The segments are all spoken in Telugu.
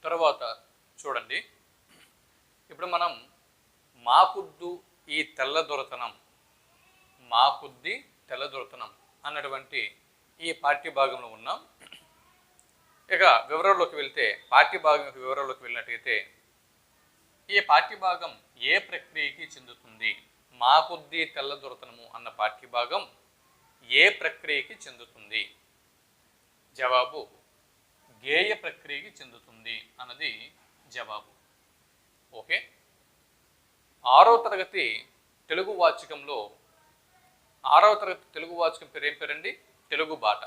తర్వాత చూడండి, ఇప్పుడు మనం మాకుద్దు ఈ తెల్లదొరతనం, మాకుద్ది తెల్లదొరతనం అన్నటువంటి ఈ పాఠ్య భాగంలో ఉన్నాం. ఇక వివరాల్లోకి వెళ్తే, పాఠ్య భాగం యొక్క వివరాల్లోకి వెళ్ళినట్టయితే, ఈ పాఠ్య భాగం ఏ ప్రక్రియకి చెందుతుంది? మాకుద్ది తెల్లదొరతనము అన్న పాఠ్య భాగం ఏ ప్రక్రియకి చెందుతుంది? జవాబు గేయ ప్రక్రియకి చెందుతుంది అన్నది జవాబు. ఓకే, 6వ తరగతి తెలుగు వాచకంలో 6వ తరగతి తెలుగు వాచకం పేరు ఏం పేరండి? తెలుగు బాట.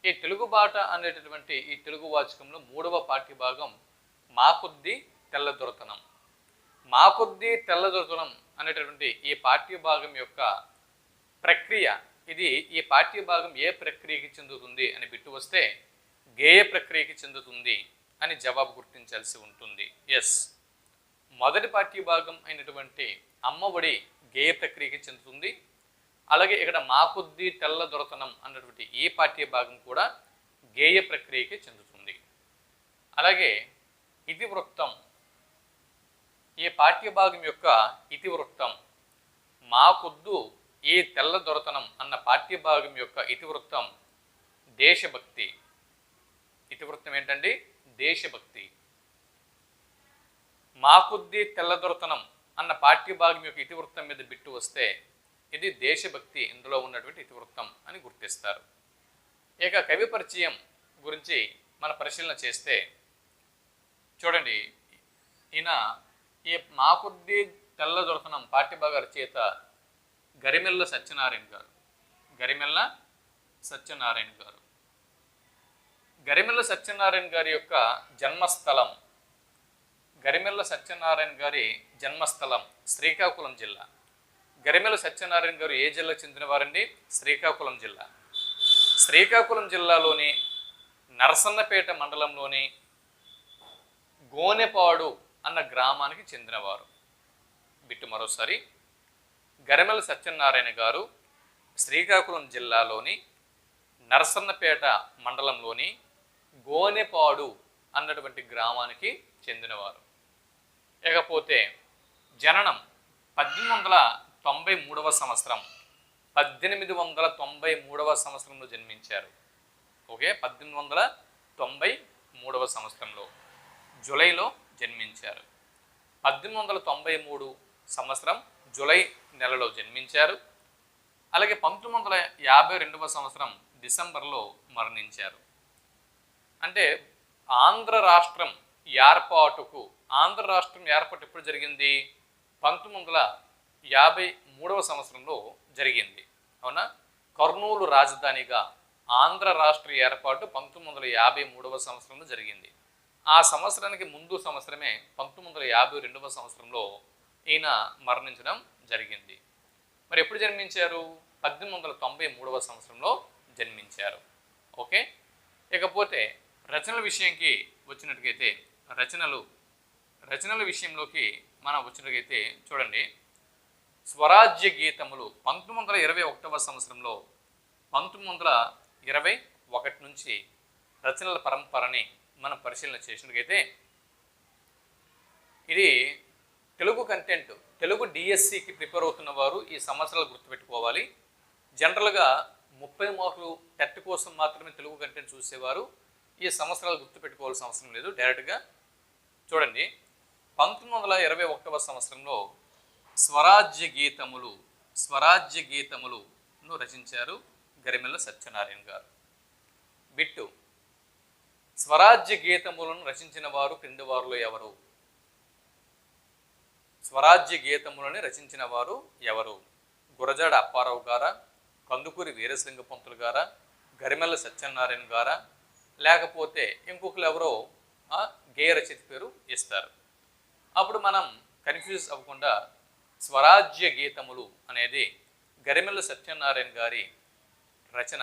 ఈ తెలుగు బాట అనేటటువంటి ఈ తెలుగు వాచకంలో 3వ పాఠ్య భాగం మాకుద్ది తెల్లదొరతనం. మాకుద్ది తెల్లదొరతనం అనేటటువంటి ఈ పాఠ్య భాగం యొక్క ప్రక్రియ, ఇది ఈ పాఠ్య భాగం ఏ ప్రక్రియకి చెందుతుంది అని బిట్టు వస్తే గేయ ప్రక్రియకి చెందుతుంది అని జవాబు గుర్తించాల్సి ఉంటుంది. ఎస్, మొదటి పాఠ్య భాగం అయినటువంటి అమ్మఒడి గేయ ప్రక్రియకి చెందుతుంది. అలాగే ఇక్కడ మాకుద్ది తెల్లదొరతనం అన్నటువంటి ఈ పాఠ్య భాగం కూడా గేయ ప్రక్రియకి చెందుతుంది. అలాగే ఇతివృత్తం, ఈ పాఠ్య భాగం యొక్క ఇతివృత్తం, మాకుద్దు ఈ తెల్లదొరతనం అన్న పాఠ్య భాగం యొక్క ఇతివృత్తం దేశభక్తి. ఇతివృత్తం ఏంటండి? దేశభక్తి. మాకుద్ది తెల్లదొరతనం అన్న పాఠ్య భాగం యొక్క ఇతివృత్తం మీద బిట్టు వస్తే ఇది దేశభక్తి ఇందులో ఉన్నటువంటి ఇతివృత్తం అని గుర్తిస్తారు. ఇక కవి పరిచయం గురించి మన పరిశీలన చేస్తే చూడండి, ఈయన ఈ మాకుద్ది తెల్లదొరతనం పాఠ్యభాగ రచయిత గరిమెల్ల సత్యనారాయణ గారు. గరిమెల్ల సత్యనారాయణ గారు. గరిమెల్ల సత్యనారాయణ గారి యొక్క జన్మస్థలం, గరిమెల్ల సత్యనారాయణ గారి జన్మస్థలం శ్రీకాకుళం జిల్లా. గరిమెల్ల సత్యనారాయణ గారు ఏ జిల్లాకు చెందినవారండి? శ్రీకాకుళం జిల్లా. శ్రీకాకుళం జిల్లాలోని నరసన్నపేట మండలంలోని గోనెపాడు అన్న గ్రామానికి చెందినవారు. బిట్టు మరోసారి, గరిమెల్ల సత్యనారాయణ గారు శ్రీకాకుళం జిల్లాలోని నరసన్నపేట మండలంలోని గోనెపాడు అన్నటువంటి గ్రామానికి చెందినవారు. ఇకపోతే జననం 1893వ సంవత్సరం, 1893వ సంవత్సరంలో జన్మించారు. ఓకే, 1893వ సంవత్సరంలో జూలైలో జన్మించారు. 1893 సంవత్సరం జూలై నెలలో జన్మించారు. అలాగే 1952వ సంవత్సరం డిసెంబర్లో మరణించారు. అంటే ఆంధ్ర రాష్ట్రం ఏర్పాటుకు, ఆంధ్ర రాష్ట్రం ఏర్పాటు ఎప్పుడు జరిగింది? 1953వ సంవత్సరంలో జరిగింది. అవునా? కర్నూలు రాజధానిగా ఆంధ్ర రాష్ట్ర ఏర్పాటు 1953వ సంవత్సరంలో జరిగింది. ఆ సంవత్సరానికి ముందు సంవత్సరమే 1952వ సంవత్సరంలో ఈయన మరణించడం జరిగింది. మరి ఎప్పుడు జన్మించారు? 1893వ సంవత్సరంలో జన్మించారు. ఓకే, ఇకపోతే రచనల విషయంకి వచ్చినట్టుగైతే, రచనల విషయంలోకి మనం వచ్చినట్టుగైతే చూడండి, స్వరాజ్య గీతములు 1921వ సంవత్సరంలో, 1921 నుంచి రచనల పరంపరని మనం పరిశీలన చేసినట్టుగైతే, ఇది తెలుగు కంటెంట్, తెలుగు డిఎస్సికి ప్రిపేర్ అవుతున్న వారు ఈ సంవత్సరాలు గుర్తుపెట్టుకోవాలి. జనరల్గా 30 మార్కులు టెట్ కోసం మాత్రమే తెలుగు కంటెంట్ చూసేవారు ఈ సంవత్సరాలు గుర్తుపెట్టుకోవాల్సిన అవసరం లేదు. డైరెక్ట్గా చూడండి, 1921వ సంవత్సరంలో స్వరాజ్య గీతములను రచించారు గరిమెల్ల సత్యనారాయణ గారు. బిట్టు, స్వరాజ్య గీతములను రచించిన వారు క్రింది వారిలో ఎవరు? స్వరాజ్య గీతములని రచించిన వారు ఎవరు? గురజాడ అప్పారావు గారా, కందుకూరి వీరసింగ పంతులు గారా, గరిమెల్ల సత్యనారాయణ గారా, లేకపోతే ఇంకొకరు ఎవరో గేయ రచయిత పేరు ఇస్తారు. అప్పుడు మనం కన్ఫ్యూజ్ అవ్వకుండా స్వరాజ్య గీతములు అనేది గరిమెల్ల సత్యనారాయణ గారి రచన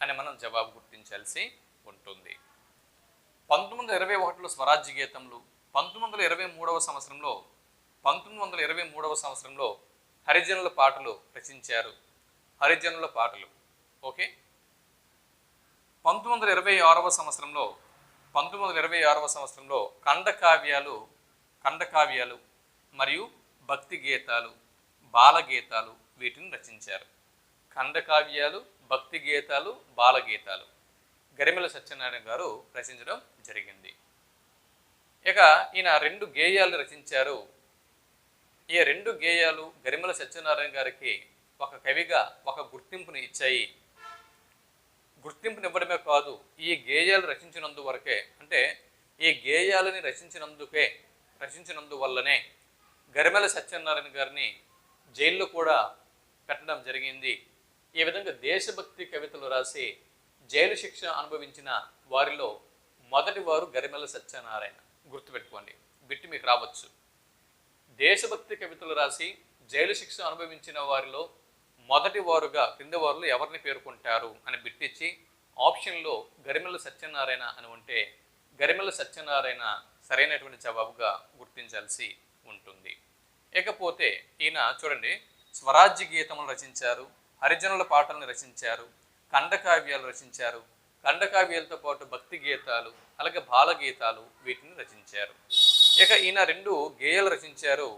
అని మనం జవాబు గుర్తించాల్సి ఉంటుంది. 1921లో స్వరాజ్య గీతములు, 1923వ సంవత్సరంలో హరిజనుల పాటలు రచించారు. హరిజనుల పాటలు. ఓకే, 1926వ సంవత్సరంలో 1926వ సంవత్సరంలో ఖండకావ్యాలు మరియు భక్తి గీతాలు, బాలగీతాలు వీటిని రచించారు. ఖండకావ్యాలు, భక్తి గీతాలు, బాలగీతాలు గరిమెళ్ళ సత్యనారాయణ గారు రచించడం జరిగింది. ఇక ఈయన 2 గేయాలు రచించారు. ఈ 2 గేయాలు గరిమెళ్ళ సత్యనారాయణ గారికి ఒక కవిగా ఒక గుర్తింపుని ఇచ్చాయి. గుర్తింపునివ్వడమే కాదు, ఈ గేయాలు రచించినందువరకే, అంటే ఈ గేయాలని రచించినందువల్లనే గరిమెళ్ళ సత్యనారాయణ గారిని జైల్లో కూడా పెట్టడం జరిగింది. ఈ విధంగా దేశభక్తి కవితలు రాసి జైలు శిక్ష అనుభవించిన వారిలో మొదటి వారు గరిమెళ్ళ సత్యనారాయణ. గుర్తుపెట్టుకోండి, బిట్టి మీకు రావచ్చు. దేశభక్తి కవితలు రాసి జైలు శిక్ష అనుభవించిన వారిలో మొదటి వారుగా క్రింది వారిలో ఎవరిని పేర్కొంటారు అని బిట్టిచ్చి ఆప్షన్లో గరిమెళ్ళ సత్యనారాయణ అని ఉంటే గరిమెళ్ళ సత్యనారాయణ సరైనటువంటి జవాబుగా గుర్తించాల్సి ఉంటుంది. ఇకపోతే ఈయన చూడండి, స్వరాజ్య గీతములు రచించారు, హరిజనుల పాటలను రచించారు, ఖండకావ్యాలు రచించారు, ఖండకావ్యాలతో పాటు భక్తి గీతాలు అలాగే బాలగీతాలు వీటిని రచించారు. ఇక ఈయన 2 గేయాలు రచించారు.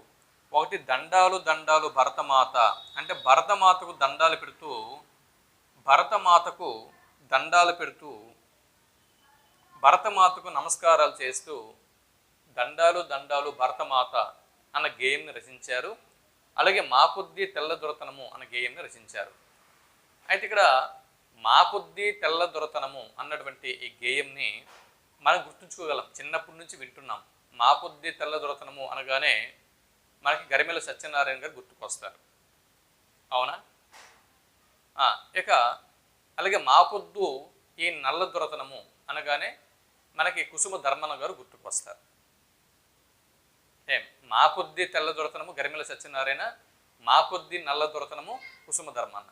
ఒకటి దండాలు దండాలు భరతమాత, అంటే భరతమాతకు దండాలు పెడుతూ భరతమాతకు నమస్కారాలు చేస్తూ దండాలు దండాలు భరతమాత అన్న గేయంని రచించారు. అలాగే మా కొద్దీ తెల్ల దొరతనము అన్న గేయంని రచించారు. అయితే ఇక్కడ మా కొద్దీ తెల్ల దొరతనము అన్నటువంటి ఈ గేయంని మనం గుర్తుంచుకోగలం, చిన్నప్పటి నుంచి వింటున్నాం. మా కొద్దీ తెల్ల దొరతనము అనగానే మనకి గరిమెళ్ళ సత్యనారాయణ గారు గుర్తుకొస్తారు, అవునా? ఇక అలాగే మా పొద్దు ఈ నల్ల దొరతనము అనగానే మనకి కుసుమ ధర్మన్న గారు గుర్తుకొస్తారు. మా కొద్దీ తెల్ల దొరతనము గరిమెళ్ళ సత్యనారాయణ, మా కొద్దీ నల్ల దొరతనము కుసుమ ధర్మన్న.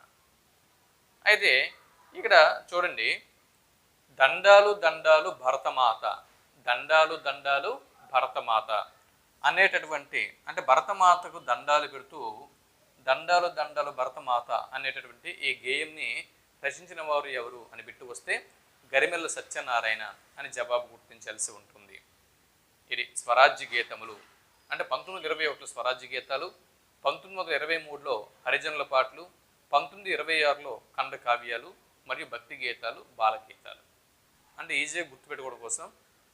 అయితే ఇక్కడ చూడండి, దండాలు దండాలు భరతమాత, దండాలు దండాలు భరతమాత అనేటటువంటి, అంటే భరతమాతకు దండాలు పెడుతూ దండాలు దండాలు భరతమాత అనేటటువంటి ఈ గేయంని రచించిన వారు ఎవరు అని బిట్టు వస్తే గరిమెళ్ళ సత్యనారాయణ అని జవాబు గుర్తించాల్సి ఉంటుంది. ఇది స్వరాజ్య గీతములు, అంటే 1921 స్వరాజ్య గీతాలు, 1923లో హరిజనుల పాటలు, 1926లో ఖండకావ్యాలు మరియు భక్తి గీతాలు, బాలగీతాలు. అంటే ఈజీగా గుర్తుపెట్టుకోవడం కోసం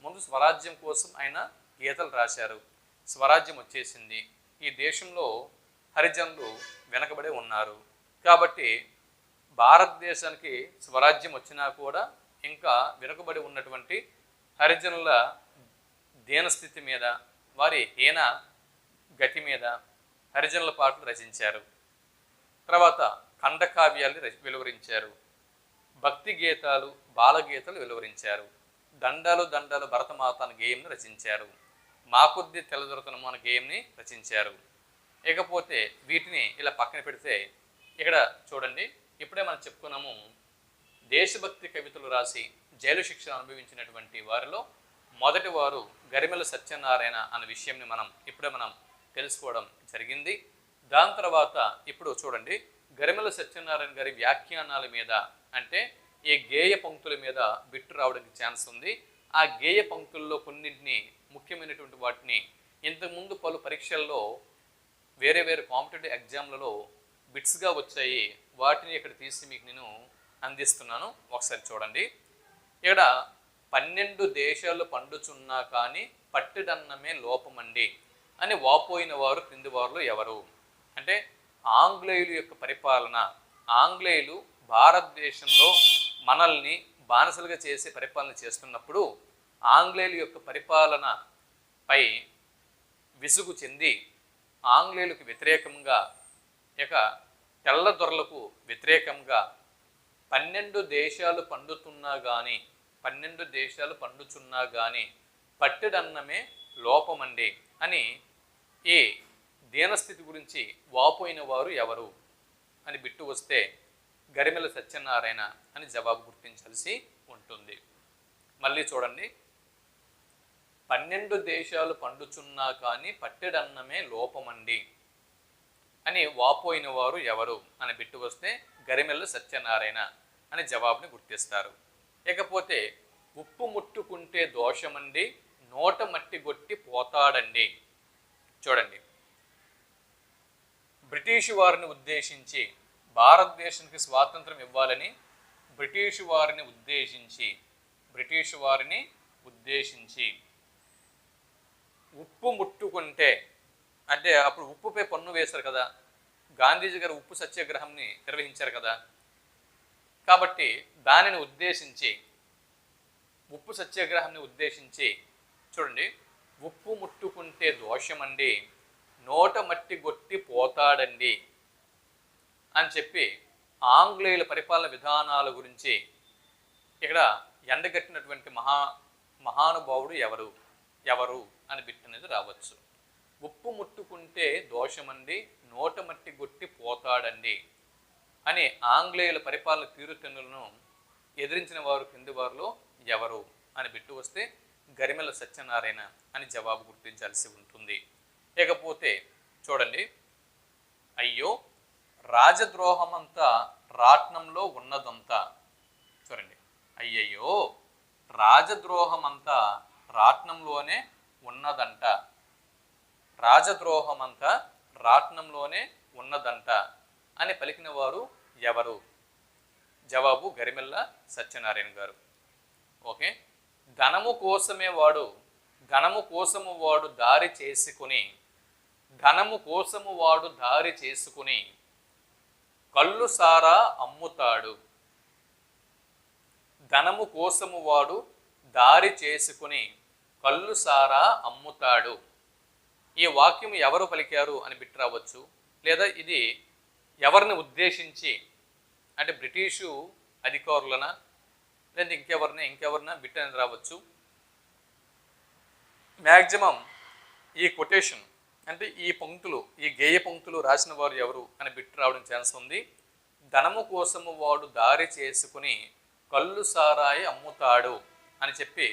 ముందు స్వరాజ్యం కోసం ఆయన గీతలు రాశారు. స్వరాజ్యం వచ్చేసింది, ఈ దేశంలో హరిజనులు వెనకబడే ఉన్నారు కాబట్టి భారతదేశానికి స్వరాజ్యం వచ్చినా కూడా ఇంకా వెనుకబడి ఉన్నటువంటి హరిజనుల దీనస్థితి మీద, వారి హీన గతి మీద హరిజనుల పాటలు రచించారు. తర్వాత ఖండకావ్యాలు వెలువరించారు, భక్తి గీతాలు, బాలగీతాలు వెలువరించారు, దండాలు దండాలు భరతమాత అనే గేయంని రచించారు, మా కొద్ది తెల్లదొరతనము అనే గేయంని రచించారు. ఇకపోతే వీటిని ఇలా పక్కన పెడితే ఇక్కడ చూడండి, ఇప్పుడే మనం చెప్పుకున్నాము, దేశభక్తి కవితలు రాసి జైలు శిక్ష అనుభవించినటువంటి వారిలో మొదటి వారు గరిమెళ్ళ సత్యనారాయణ అనే విషయంని ఇప్పుడే మనం తెలుసుకోవడం జరిగింది. దాని తర్వాత ఇప్పుడు చూడండి, గరిమెళ్ళ సత్యనారాయణ గారి వ్యాఖ్యానాల మీద, అంటే ఈ గేయ పంక్తుల మీద బిట్టు రావడానికి ఛాన్స్ ఉంది. ఆ గేయ పంక్తుల్లో కొన్నింటిని, ముఖ్యమైనటువంటి వాటిని ఇంతకుముందు పలు పరీక్షల్లో వేరే వేరే కాంపిటేటివ్ ఎగ్జామ్లలో బిట్స్గా వచ్చాయి, వాటిని ఇక్కడ తీసి మీకు నేను అందిస్తున్నాను. ఒకసారి చూడండి, ఇక్కడ 12 దేశాలు పండుచున్నా కానీ పట్టెడన్నమే లోపమండి అని వాపోయిన వారు క్రింది వారిలో ఎవరు? అంటే ఆంగ్లేయుల యొక్క పరిపాలన, ఆంగ్లేయులు భారతదేశంలో మనల్ని బానిసలుగా చేసి పరిపాలన చేస్తున్నప్పుడు ఆంగ్లేయుల యొక్క పరిపాలనపై విసుగు చెంది ఆంగ్లేయులకు వ్యతిరేకంగా, ఇక తెల్లదొరలకు వ్యతిరేకంగా 12 దేశాలు పండుతున్నా కానీ, 12 దేశాలు పండుచున్నా కానీ పట్టెడన్నమే లోపమండి అని ఈ దీనస్థితి గురించి వాపోయిన వారు ఎవరు అని బిట్టు వస్తే గరిమెళ్ళ సత్యనారాయణ అని జవాబు గుర్తించాల్సి ఉంటుంది. మళ్ళీ చూడండి, 12 దేశాలు పండుచున్నా కానీ పట్టెడన్నమే లోపమండి అని వాపోయిన వారు ఎవరు అని బిట్టు వస్తే గరిమెళ్ళ సత్యనారాయణ అని జవాబుని గుర్తిస్తారు. ఇకపోతే ఉప్పు ముట్టుకుంటే దోషమండి, నోట మట్టి గొట్టి పోతాడండి. చూడండి, బ్రిటిష్ వారిని ఉద్దేశించి భారతదేశానికి స్వాతంత్రం ఇవ్వాలని బ్రిటిష్ వారిని ఉద్దేశించి ఉప్పు ముట్టుకుంటే, అంటే అప్పుడు ఉప్పుపై పన్ను వేశారు కదా, గాంధీజీ గారు ఉప్పు సత్యాగ్రహాన్ని నిర్వహించారు కదా, కాబట్టి దానిని ఉద్దేశించి ఉప్పు సత్యాగ్రహాన్ని ఉద్దేశించి చూడండి, ఉప్పు ముట్టుకుంటే దోషమండి, నోట మట్టి గొట్టి పోతాడండి అని చెప్పి ఆంగ్లేయుల పరిపాలన విధానాల గురించి ఇక్కడ ఎండగట్టినటువంటి మహానుభావుడు ఎవరు అని బిట్ అనేది రావచ్చు. ఉప్పు ముట్టుకుంటే దోషమండి, నోట మట్టి గొట్టి పోతాడండి అని ఆంగ్లేయుల పరిపాలన తీరుతెన్నులను ఎదిరించిన వారు కింది వారిలో ఎవరు అని బిట్టు వస్తే గరిమెళ్ళ సత్యనారాయణ అని జవాబు గుర్తించాల్సి ఉంటుంది. ఇకపోతే చూడండి, అయ్యో రాజద్రోహమంతా రాట్నంలో ఉన్నదంతా. చూడండి, అయ్యయ్యో రాజద్రోహమంతా రాట్నంలోనే ఉన్నదంట, రాజద్రోహమంతా రాట్నంలోనే ఉన్నదంట అని పలికిన వారు ఎవరు? జవాబు గరిమెళ్ళ సత్యనారాయణ గారు. ఓకే, ధనము కోసము వాడు దారి చేసుకుని కళ్ళు సారా అమ్ముతాడు. ధనము కోసము వాడు దారి చేసుకుని కళ్ళు సారా అమ్ముతాడు. ఈ వాక్యం ఎవరు పలికారు అని బిట్ రావచ్చు, లేదా ఇది ఎవరిని ఉద్దేశించి, అంటే బ్రిటిషు అధికారులన లేదా ఇంకెవరినా బిట్ అని రావచ్చు. మ్యాక్సిమం ఈ కొటేషన్ అంటే ఈ గేయ పంక్తులు రాసిన వారు ఎవరు అని బిట్ రావడం ఛాన్స్ ఉంది. ధనము కోసము వాడు దారి చేసుకుని కళ్ళు సారాయి అమ్ముతాడు అని చెప్పి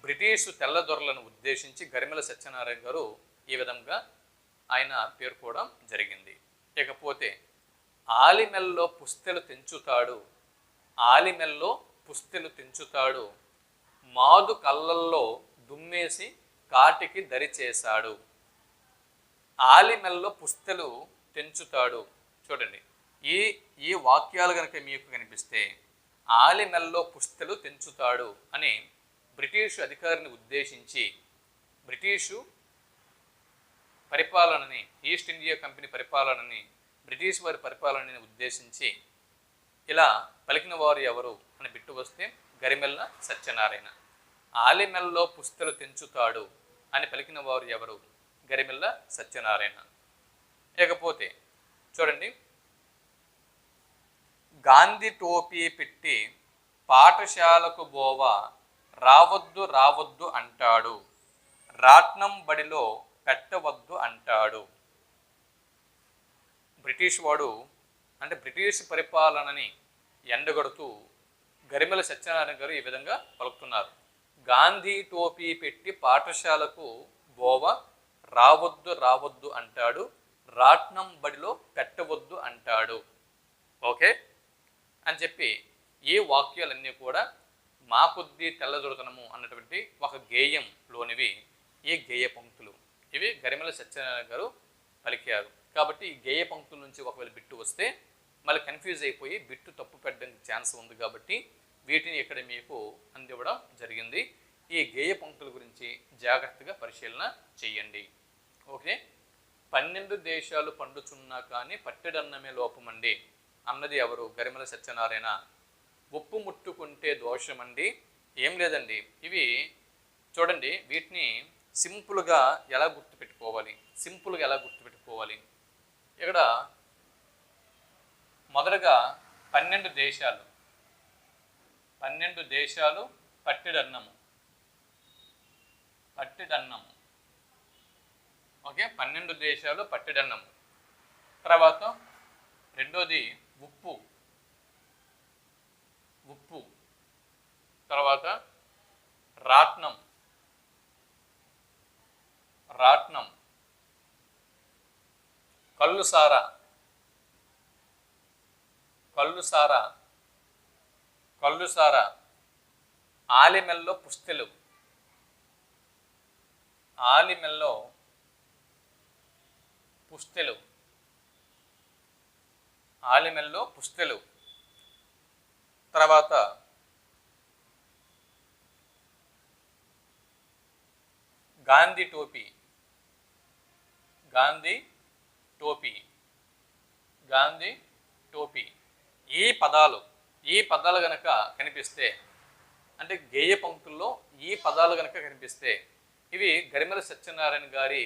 బ్రిటిషు తెల్లదొరలను ఉద్దేశించి గరిమెళ్ళ సత్యనారాయణ గారు ఈ విధంగా ఆయన పేర్కోవడం జరిగింది. ఇకపోతే ఆలిమెల్లో పుస్తెలు తెంచుతాడు, మాదు కళ్ళల్లో దుమ్మేసి కాటికి దరి చేశాడు. ఆలిమెల్లో పుస్తెలు తెంచుతాడు. చూడండి, ఈ వాక్యాలు కనుక మీకు కనిపిస్తే ఆలిమెల్లో పుస్తెలు తెంచుతాడు అని బ్రిటిషు అధికారిని ఉద్దేశించి బ్రిటిషు పరిపాలనని, ఈస్ట్ ఇండియా కంపెనీ పరిపాలనని, బ్రిటిష్ వారి పరిపాలనని ఉద్దేశించి ఇలా పలికిన వారు ఎవరు అని బిట్టు వస్తే గరిమెళ్ళ సత్యనారాయణ. ఆలిమెల్లో పుస్తెలు తెంచుతాడు అని పలికిన వారు ఎవరు? గరిమెళ్ళ సత్యనారాయణ. ఇకపోతే చూడండి, గాంధీ టోపీ పెట్టి పాఠశాలకు బోవా రావద్దు అంటాడు, రాట్నం బడిలో పెట్టవద్దు అంటాడు. బ్రిటిష్ వాడు అంటే బ్రిటిష్ పరిపాలనని ఎండగడుతూ గరిమెళ్ళ సత్యనారాయణ గారు ఈ విధంగా పలుకుతున్నారు. గాంధీ టోపీ పెట్టి పాఠశాలకు బోవ రావద్దు అంటాడు, రాట్నం బడిలో పెట్టవద్దు అంటాడు. ఓకే అని చెప్పి ఈ వాక్యాలన్నీ కూడా మా కొద్దీ తెల్లదొరతనము అన్నటువంటి ఒక గేయంలోనివి ఈ గేయ పంక్తులు. ఇవి గరిమెళ్ళ సత్యనారాయణ గారు పలికారు. కాబట్టి ఈ గేయ పంక్తుల నుంచి ఒకవేళ బిట్టు వస్తే మళ్ళీ కన్ఫ్యూజ్ అయిపోయి బిట్టు తప్పు పెట్టడానికి ఛాన్స్ ఉంది. కాబట్టి వీటిని ఇక్కడ మీకు అందివ్వడం జరిగింది. ఈ గేయ పంక్తుల గురించి జాగ్రత్తగా పరిశీలన చెయ్యండి. ఓకే, 12 దేశాలు పండుచున్నా కానీ పట్టెడన్నమే లోపమండి అన్నది ఎవరు? గరిమెళ్ళ సత్యనారాయణ. ఉప్పు ముట్టుకుంటే దోషమండి. ఏం లేదండి, ఇవి చూడండి, వీటిని సింపుల్గా ఎలా గుర్తుపెట్టుకోవాలి? ఇక్కడ మొదటగా 12 దేశాలు పట్టెడన్నము. ఓకే, 12 దేశాలు పట్టెడన్నము. తర్వాత రెండోది ఉప్పు. తర్వాత రాట్నం. కళ్ళు సారా. ఆలిమెల్లో పుస్తెలు, ఆలిమెల్లో పుస్తెలు, ఆలిమెల్లో పుస్తెలు. తర్వాత గాంధీ టోపీ, గాంధీ టోపీ, గాంధీ టోపీ. ఈ పదాలు గనక కనిపిస్తే, అంటే గేయ పంక్తుల్లో ఈ పదాలు గనక కనిపిస్తే ఇవి గరిమెల సత్యనారాయణ గారి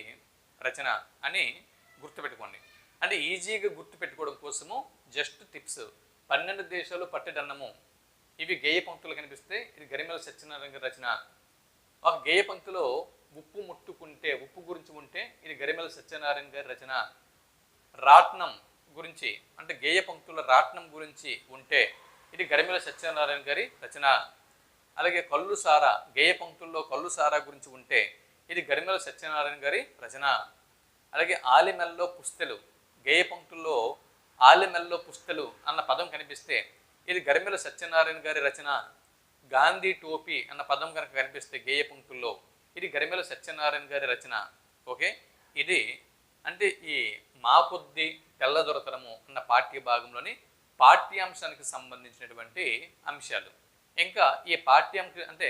రచన అని గుర్తుపెట్టుకోండి. అంటే ఈజీగా గుర్తుపెట్టుకోవడం కోసము జస్ట్ టిప్స్. 12 దేశాలు పట్టెడన్నము, ఇవి గేయ పంక్తులు కనిపిస్తే ఇది గరిమెల సత్యనారాయణ గారి రచన. ఒక గేయ పంక్తిలో ఉప్పు ముట్టుకుంటే, ఉప్పు గురించి ఉంటే ఇది గరిమెల సత్యనారాయణ గారి రచన. రాట్నం గురించి, అంటే గేయ పంక్తుల రాట్నం గురించి ఉంటే ఇది గరిమెల సత్యనారాయణ గారి రచన. అలాగే కళ్ళు సారా, గేయ పంక్తుల్లో కళ్ళు సారా గురించి ఉంటే ఇది గరిమెల సత్యనారాయణ గారి రచన. అలాగే ఆలిమెల్లో పుస్తెలు, గేయ పంక్తుల్లో ఆలిమెల్లో పుస్తెలు అన్న పదం కనిపిస్తే ఇది గరిమెల సత్యనారాయణ గారి రచన. గాంధీ టోపీ అన్న పదం కనుక కనిపిస్తే గేయ పంక్తుల్లో ఇది గరిమెల సత్యనారాయణ గారి రచన. ఓకే, ఇది అంటే ఈ మా కొద్ది తెల్లదొరతనము అన్న పాఠ్య భాగంలోని పాఠ్యాంశానికి సంబంధించినటువంటి అంశాలు. ఇంకా ఈ పాఠ్యాంశం అంటే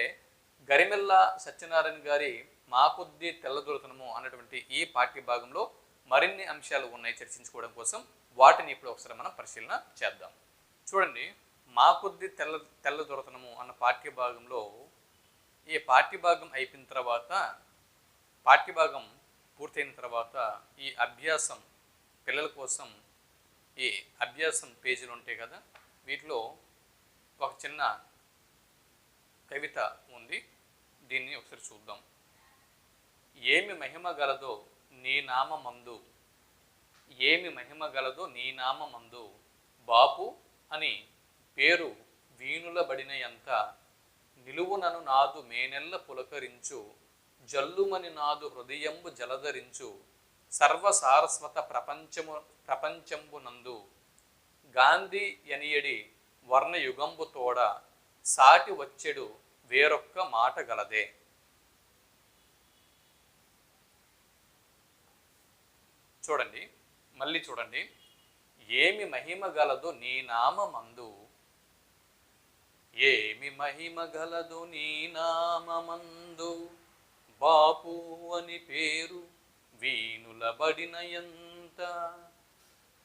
గరిమెల్ల సత్యనారాయణ గారి మా కొద్ది తెల్లదొరతనము అన్నటువంటి ఈ పాఠ్య భాగంలో మరిన్ని అంశాలు ఉన్నాయి చర్చించుకోవడం కోసం. వాటిని ఇప్పుడు ఒకసారి మనం పరిశీలన చేద్దాం. చూడండి, మా కొద్ది తెల్లదొరతనము అన్న పాఠ్య భాగంలో ఈ పాఠ్యభాగం అయిపోయిన తర్వాత, పాఠ్యభాగం పూర్తయిన తర్వాత ఈ అభ్యాసం పిల్లల కోసం ఈ అభ్యాసం పేజీలు ఉంటాయి కదా, వీటిలో ఒక చిన్న కవిత ఉంది. దీన్ని ఒకసారి చూద్దాం. ఏమి మహిమ గలదో నీ నామమందు, ఏమి మహిమ గలదో నీ నామమందు, బాపు అని పేరు వీణులబడినయంత, నిలువునను నాదు మేనెల్ల పులకరించు, జల్లుమని నాదు హృదయంబు జలధరించు, సర్వసారస్వత ప్రపంచంబునందు, గాంధీ ఎనియడి వర్ణయుగంబు తోడ, సాటి వచ్చెడు వేరొక్క మాట గలదే. చూడండి, మళ్ళీ చూడండి. ఏమి మహిమ గలదో నీ నామమందు, ఏమి మహిమ గలదు నీ నామమందు, బాపు అని పేరు వీణులబడినయంత,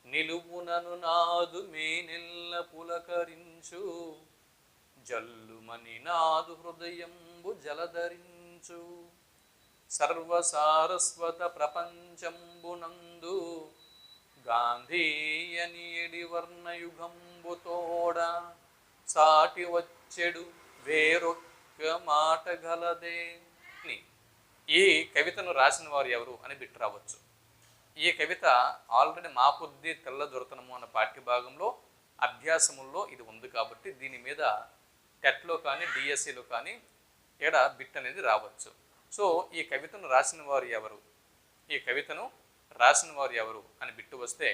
నిలువునను నాదు మేనెల్ల పులకరించు, జల్లుమని నాదు హృదయంబు జలధరించు, సర్వసారస్వత ప్రపంచంబునందు, గాంధీ అని ఎడి వర్ణయుగంబు తోడ, సాటి వచ్చెడు వేరొక్క మాట గలదే. ఈ కవితను రాసిన వారు ఎవరు అని బిట్టు రావచ్చు. ఈ కవిత ఆల్రెడీ మా కొద్ది తెల్లదొరతనము అన్న పాఠ్యభాగంలో అభ్యాసముల్లో ఇది ఉంది కాబట్టి దీని మీద టెట్లో కానీ డిఎస్సిలో కానీ ఇక్కడ బిట్ అనేది రావచ్చు. సో ఈ కవితను రాసిన వారు ఎవరు, ఈ కవితను రాసిన వారు ఎవరు అని బిట్టు వస్తే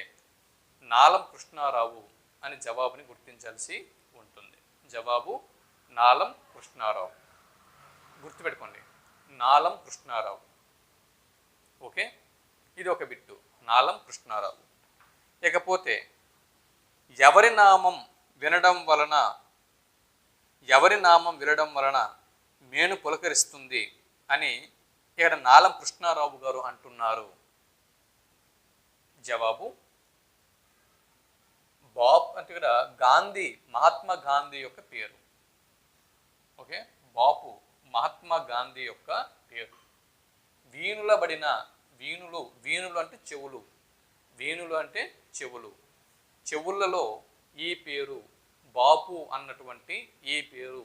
నాలం కృష్ణారావు అని జవాబుని గుర్తించాల్సి ఉంటుంది. జవాబు నాలం కృష్ణారావు. గుర్తుపెట్టుకోండి, నాలం కృష్ణారావు. ఓకే, ఇది ఒక బిట్టు, నాలం కృష్ణారావు. ఇకపోతే ఎవరి నామం వినడం వలన మేను పులకరిస్తుంది అని ఇక్కడ నాలం కృష్ణారావు గారు అంటున్నారు. జవాబు బాప్ అంటే ఇక్కడ గాంధీ, మహాత్మా గాంధీ యొక్క పేరు. ఓకే, బాపు మహాత్మా గాంధీ యొక్క పేరు. వీణులబడిన, వీణులు అంటే చెవులు, వీణులు అంటే చెవులు, చెవులలో ఈ పేరు బాపు అన్నటువంటి ఈ పేరు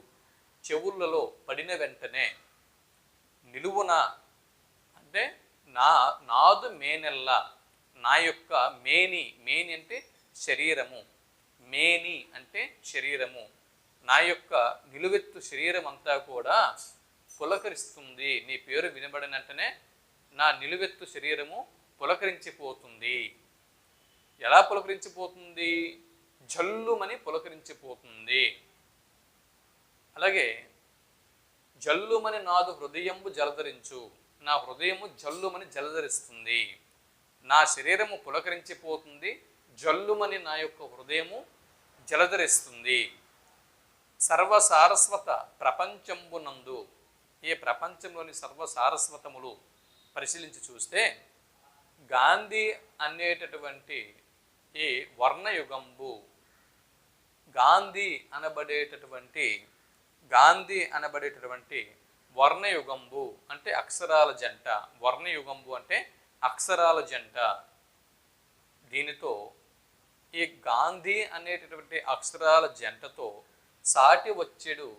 చెవులలో పడిన వెంటనే నిలువున అంటే నాదు మేనెల్ల, నా యొక్క మేని అంటే శరీరము, మేని అంటే శరీరము, నా యొక్క నిలువెత్తు శరీరం అంతా కూడా పులకరిస్తుంది. నీ పేరు వినబడిన వెంటనే నా నిలువెత్తు శరీరము పులకరించిపోతుంది. ఎలా పులకరించిపోతుంది? జల్లుమని పులకరించిపోతుంది. అలాగే జల్లుమని నాదు హృదయంబు జలధరించు, నా హృదయము జల్లుమని జలధరిస్తుంది, నా శరీరము పులకరించిపోతుంది, జల్లుమని నా యొక్క హృదయము జలధరిస్తుంది. సర్వసారస్వత ప్రపంచంబునందు, ఈ ప్రపంచంలోని సర్వసారస్వతములు పరిశీలించి చూస్తే గాంధీ అనేటటువంటి ఈ వర్ణయుగంబు, గాంధీ అనబడేటటువంటి వర్ణయుగంబు అంటే అక్షరాల జంట, వర్ణయుగంబు అంటే అక్షరాల జంట. దీనితో ఈ గాంధీ అనేటటువంటి అక్షరాల జంటతో సాటి వచ్చేడు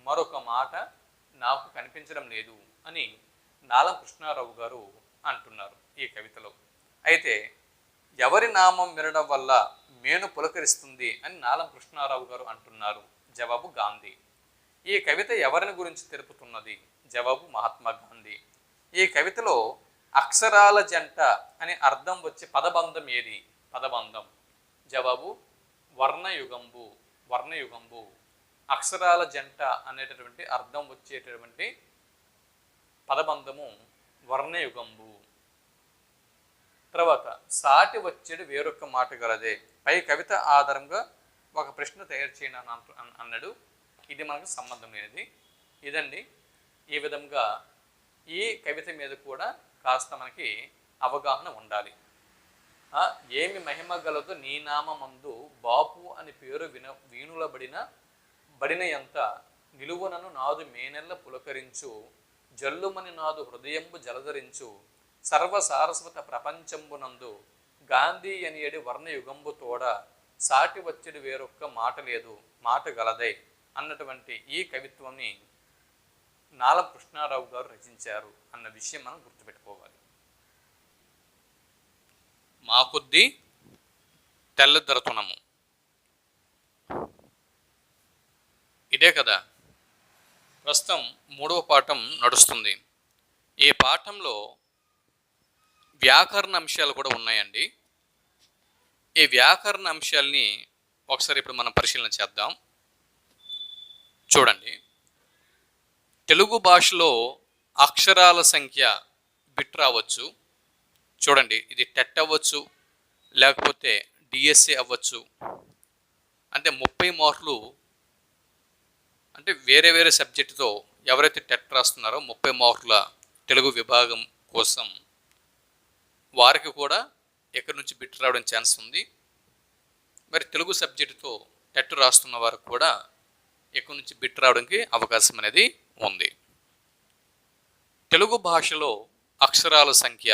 మరొక మాట నాకు కనిపించడం లేదు అని నాలం కృష్ణారావు గారు అంటున్నారు ఈ కవితలో. అయితే ఎవరి నామం వినడం వల్ల మేను పులకరిస్తుంది అని నాలం కృష్ణారావు గారు అంటున్నారు? జవాబు గాంధీ. ఈ కవిత ఎవరిని గురించి తెలుపుతున్నది? జవాబు మహాత్మా గాంధీ. ఈ కవితలో అక్షరాల జంట అని అర్థం వచ్చే పదబంధం ఏది? పదబంధం. జవాబు వర్ణయుగంబు. వర్ణయుగంబు అక్షరాల జంట అనేటటువంటి అర్థం వచ్చేటటువంటి పదబంధము వర్ణయుగంబు. తర్వాత సాటి వచ్చేది వేరొక మాట గలదే. పై కవిత ఆధారంగా ఒక ప్రశ్న తయారు చేయను అన్నాడు. ఇది మనకు సంబంధం లేనిది. ఇదండి, ఈ విధంగా ఈ కవిత మీద కూడా కాస్త మనకి అవగాహన ఉండాలి. ఏమి మహిమ గలదు నీ నామందు బాపు అని పేరు బడిన ఎంత నిలువునను నాదు మేనెల్ల పులకరించు, జల్లుమని నాదు హృదయంబు జలధరించు, సర్వసారస్వత ప్రపంచంబునందు గాంధీ అనేడి వర్ణయుగంబు తోడ సాటి వచ్చేది వేరొక్క మాట లేదు, మాట గలదే అన్నటువంటి ఈ కవిత్వాన్ని నాలం కృష్ణారావు గారు రచించారు అన్న విషయం మనం గుర్తుపెట్టుకోవాలి. మా కొద్దీ తెల్లదొరతనము ఇదే కదా. ప్రస్తుతం 3వ పాఠం నడుస్తుంది. ఈ పాఠంలో వ్యాకరణ అంశాలు కూడా ఉన్నాయండి. ఈ వ్యాకరణ అంశాలని ఒకసారి ఇప్పుడు మనం పరిశీలన చేద్దాం. చూడండి, తెలుగు భాషలో అక్షరాల సంఖ్య బిట్ రావచ్చు. చూడండి, ఇది టెట్ అవ్వచ్చు, లేకపోతే డిఎస్ఏ అవ్వచ్చు. అంటే 30 మార్కులు అంటే వేరే వేరే సబ్జెక్టుతో ఎవరైతే టెట్ రాస్తున్నారో 30 మార్కుల తెలుగు విభాగం కోసం వారికి కూడా ఎక్కడి నుంచి బిట్ రావడం ఛాన్స్ ఉంది. మరి తెలుగు సబ్జెక్టుతో టెట్ రాస్తున్న వారికి కూడా ఎక్కడి నుంచి బిట్ రావడానికి అవకాశం అనేది ఉంది. తెలుగు భాషలో అక్షరాల సంఖ్య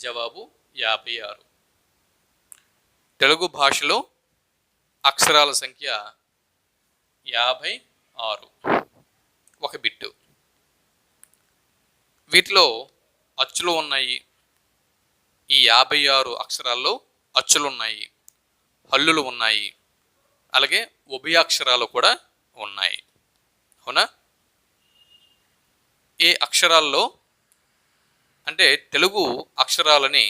జవాబు 56. తెలుగు భాషలో అక్షరాల సంఖ్య 56, ఒక బిట్టు. వీటిలో అచ్చులు ఉన్నాయి. ఈ 56 అక్షరాల్లో అచ్చులు ఉన్నాయి, హల్లులు ఉన్నాయి, అలాగే ఉభయాక్షరాలు కూడా ఉన్నాయి. అవునా? ఈ అక్షరాల్లో అంటే తెలుగు అక్షరాలని,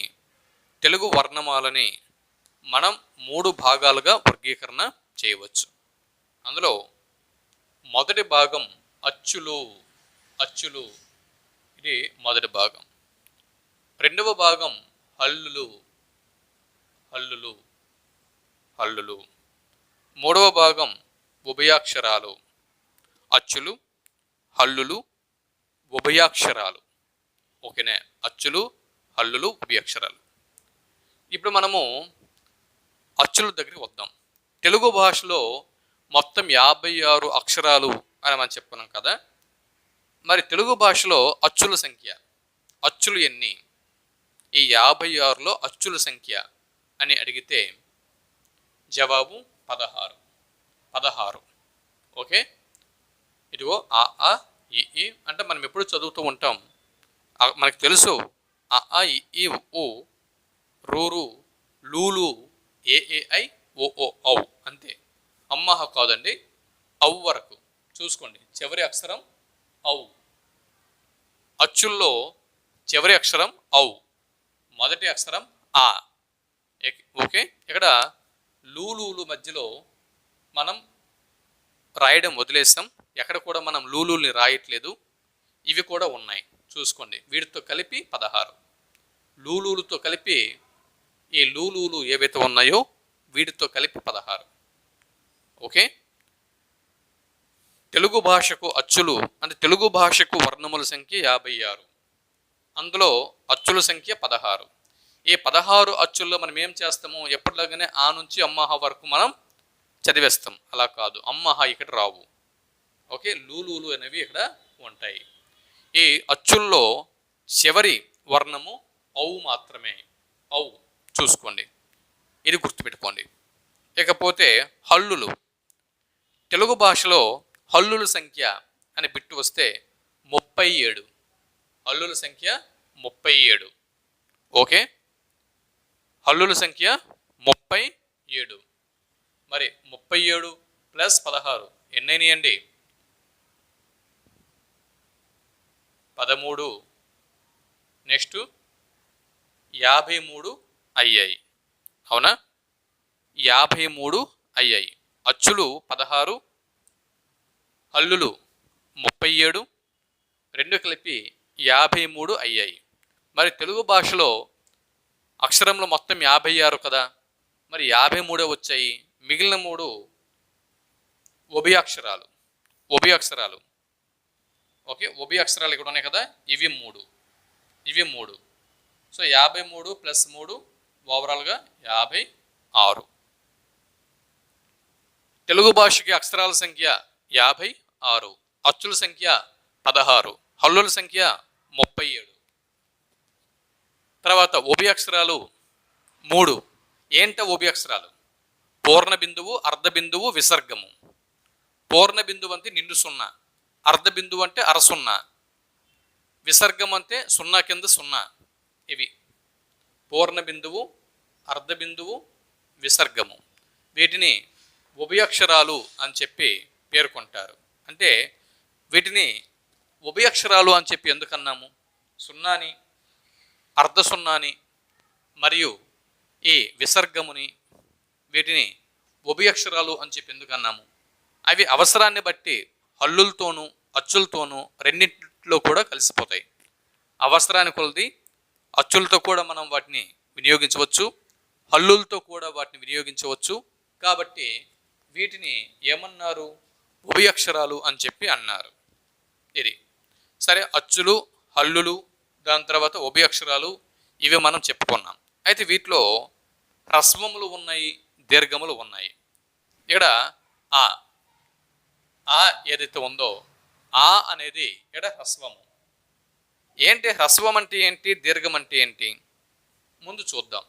తెలుగు వర్ణమాలని మనం 3 భాగాలుగా వర్గీకరణ చేయవచ్చు. అందులో మొదటి భాగం అచ్చులు, ఇది మొదటి భాగం. రెండవ భాగం హల్లులు. మూడవ భాగం ఉభయాక్షరాలు. అచ్చులు, హల్లులు, ఉభయాక్షరాలు. ఓకేనే? అచ్చులు, హల్లులు, ఉభయాక్షరాలు. ఇప్పుడు మనము అచ్చుల దగ్గరికి వద్దాం. తెలుగు భాషలో మొత్తం 56 అక్షరాలు అని మనం చెప్పుకున్నాం కదా. మరి తెలుగు భాషలో అచ్చుల సంఖ్య, అచ్చులు ఎన్ని? ఈ 56లో అచ్చుల సంఖ్య అని అడిగితే జవాబు 16. ఓకే, ఇదిగో ఆ ఈ అంటే మనం ఎప్పుడు చదువుతూ ఉంటాం, మనకు తెలుసు. ఆ ఈ ఊ రూరు లూలు ఏఐ ఓ ఔ అంతే. అమ్మహ కాదండి, ఔ వరకు చూసుకోండి. చివరి అక్షరం ఔ. అచ్చుల్లో చివరి అక్షరం ఔ, మొదటి అక్షరం ఆ. ఓకే, ఇక్కడ లూలు మధ్యలో మనం రాయడం వదిలేసాం, ఎక్కడ కూడా మనం లూలుల్ని రాయట్లేదు. ఇవి కూడా ఉన్నాయి చూసుకోండి. వీటితో కలిపి 16 లూలులతో కలిపి, ఈ లూలులు ఏవైతే ఉన్నాయో వీటితో కలిపి 16. ఓకే. తెలుగు భాషకు అచ్చులు అంటే తెలుగు భాషకు వర్ణముల సంఖ్య 56, అందులో అచ్చుల సంఖ్య 16. ఈ 16 అచ్చుల్లో మనం ఏం చేస్తాము, ఎప్పటిలాగానే ఆ నుంచి అమ్మహ వరకు మనం చదివేస్తాం. అలా కాదు, అమ్మహ ఇక్కడ రావు. ఓకే, లూలులు అనేవి ఇక్కడ ఉంటాయి. ఈ అచ్చుల్లో చివరి వర్ణము ఔ మాత్రమే. ఔ చూసుకోండి, ఇది గుర్తుపెట్టుకోండి. ఇకపోతే హల్లులు. తెలుగు భాషలో హల్లుల సంఖ్య అని బిట్టు వస్తే 37. హల్లుల సంఖ్య 37. ఓకే, హల్లుల సంఖ్య 37. మరి 37 ప్లస్ 16 ఎన్నైనాయండి? 13. నెక్స్ట్ 53 అయ్యాయి. అవునా, 53 అయ్యాయి. అచ్చులు 16, హల్లులు 37, రెండు కలిపి 53 అయ్యాయి. మరి తెలుగు భాషలో అక్షరములు మొత్తం 56 కదా, మరి 53 వచ్చాయి. మిగిలిన 3 ఉభయాక్షరాలు. ఉభయాక్షరాలు ఓకే, ఉభయాక్షరాలు ఇక్కడ ఉన్నాయి కదా, ఇవి 3. సో 53 ప్లస్ 3 ఓవరాల్గా 56. తెలుగు భాషకి అక్షరాల సంఖ్య 56, అచ్చుల సంఖ్య 16, హల్లుల సంఖ్య 37. తర్వాత ఉభయాక్షరాలు 3. ఏంట ఉభయాక్షరాలు? పూర్ణ బిందువు, అర్ధ బిందువు, విసర్గము. పూర్ణ బిందువు అంటే నిండు 0, అర్ధ బిందువు అంటే అర 0, విసర్గం అంటే 0 కింద 0. ఇవి పూర్ణ బిందువు, అర్ధ బిందువు, విసర్గము. వీటిని ఉభయాక్షరాలు అని చెప్పి పేర్కొంటారు. అంటే వీటిని ఉభయాక్షరాలు అని చెప్పి ఎందుకన్నాము? 0ని, అర్ధ 0ని మరియు ఈ విసర్గముని, వీటిని ఉభయాక్షరాలు అని చెప్పి ఎందుకన్నాము? అవి అవసరాన్ని బట్టి హల్లులతోనూ అచ్చులతోనూ రెండింటిలో కూడా కలిసిపోతాయి. అవసరాన్ని కొలది అచ్చులతో కూడా మనం వాటిని వినియోగించవచ్చు, హల్లులతో కూడా వాటిని వినియోగించవచ్చు. కాబట్టి వీటిని ఏమన్నారు? ఉభయాక్షరాలు అని చెప్పి అన్నారు. ఇది సరే, అచ్చులు, హల్లులు, దాని తర్వాత ఉభయాక్షరాలు, ఇవి మనం చెప్పుకున్నాం. అయితే వీటిలో హ్రస్వములు ఉన్నాయి, దీర్ఘములు ఉన్నాయి. ఇక్కడ ఆ ఏదైతే ఉందో ఆ అనేది ఇక్కడ హ్రస్వము. ఏంటి హ్రస్వం అంటే ఏంటి, దీర్ఘం అంటే ఏంటి ముందు చూద్దాం.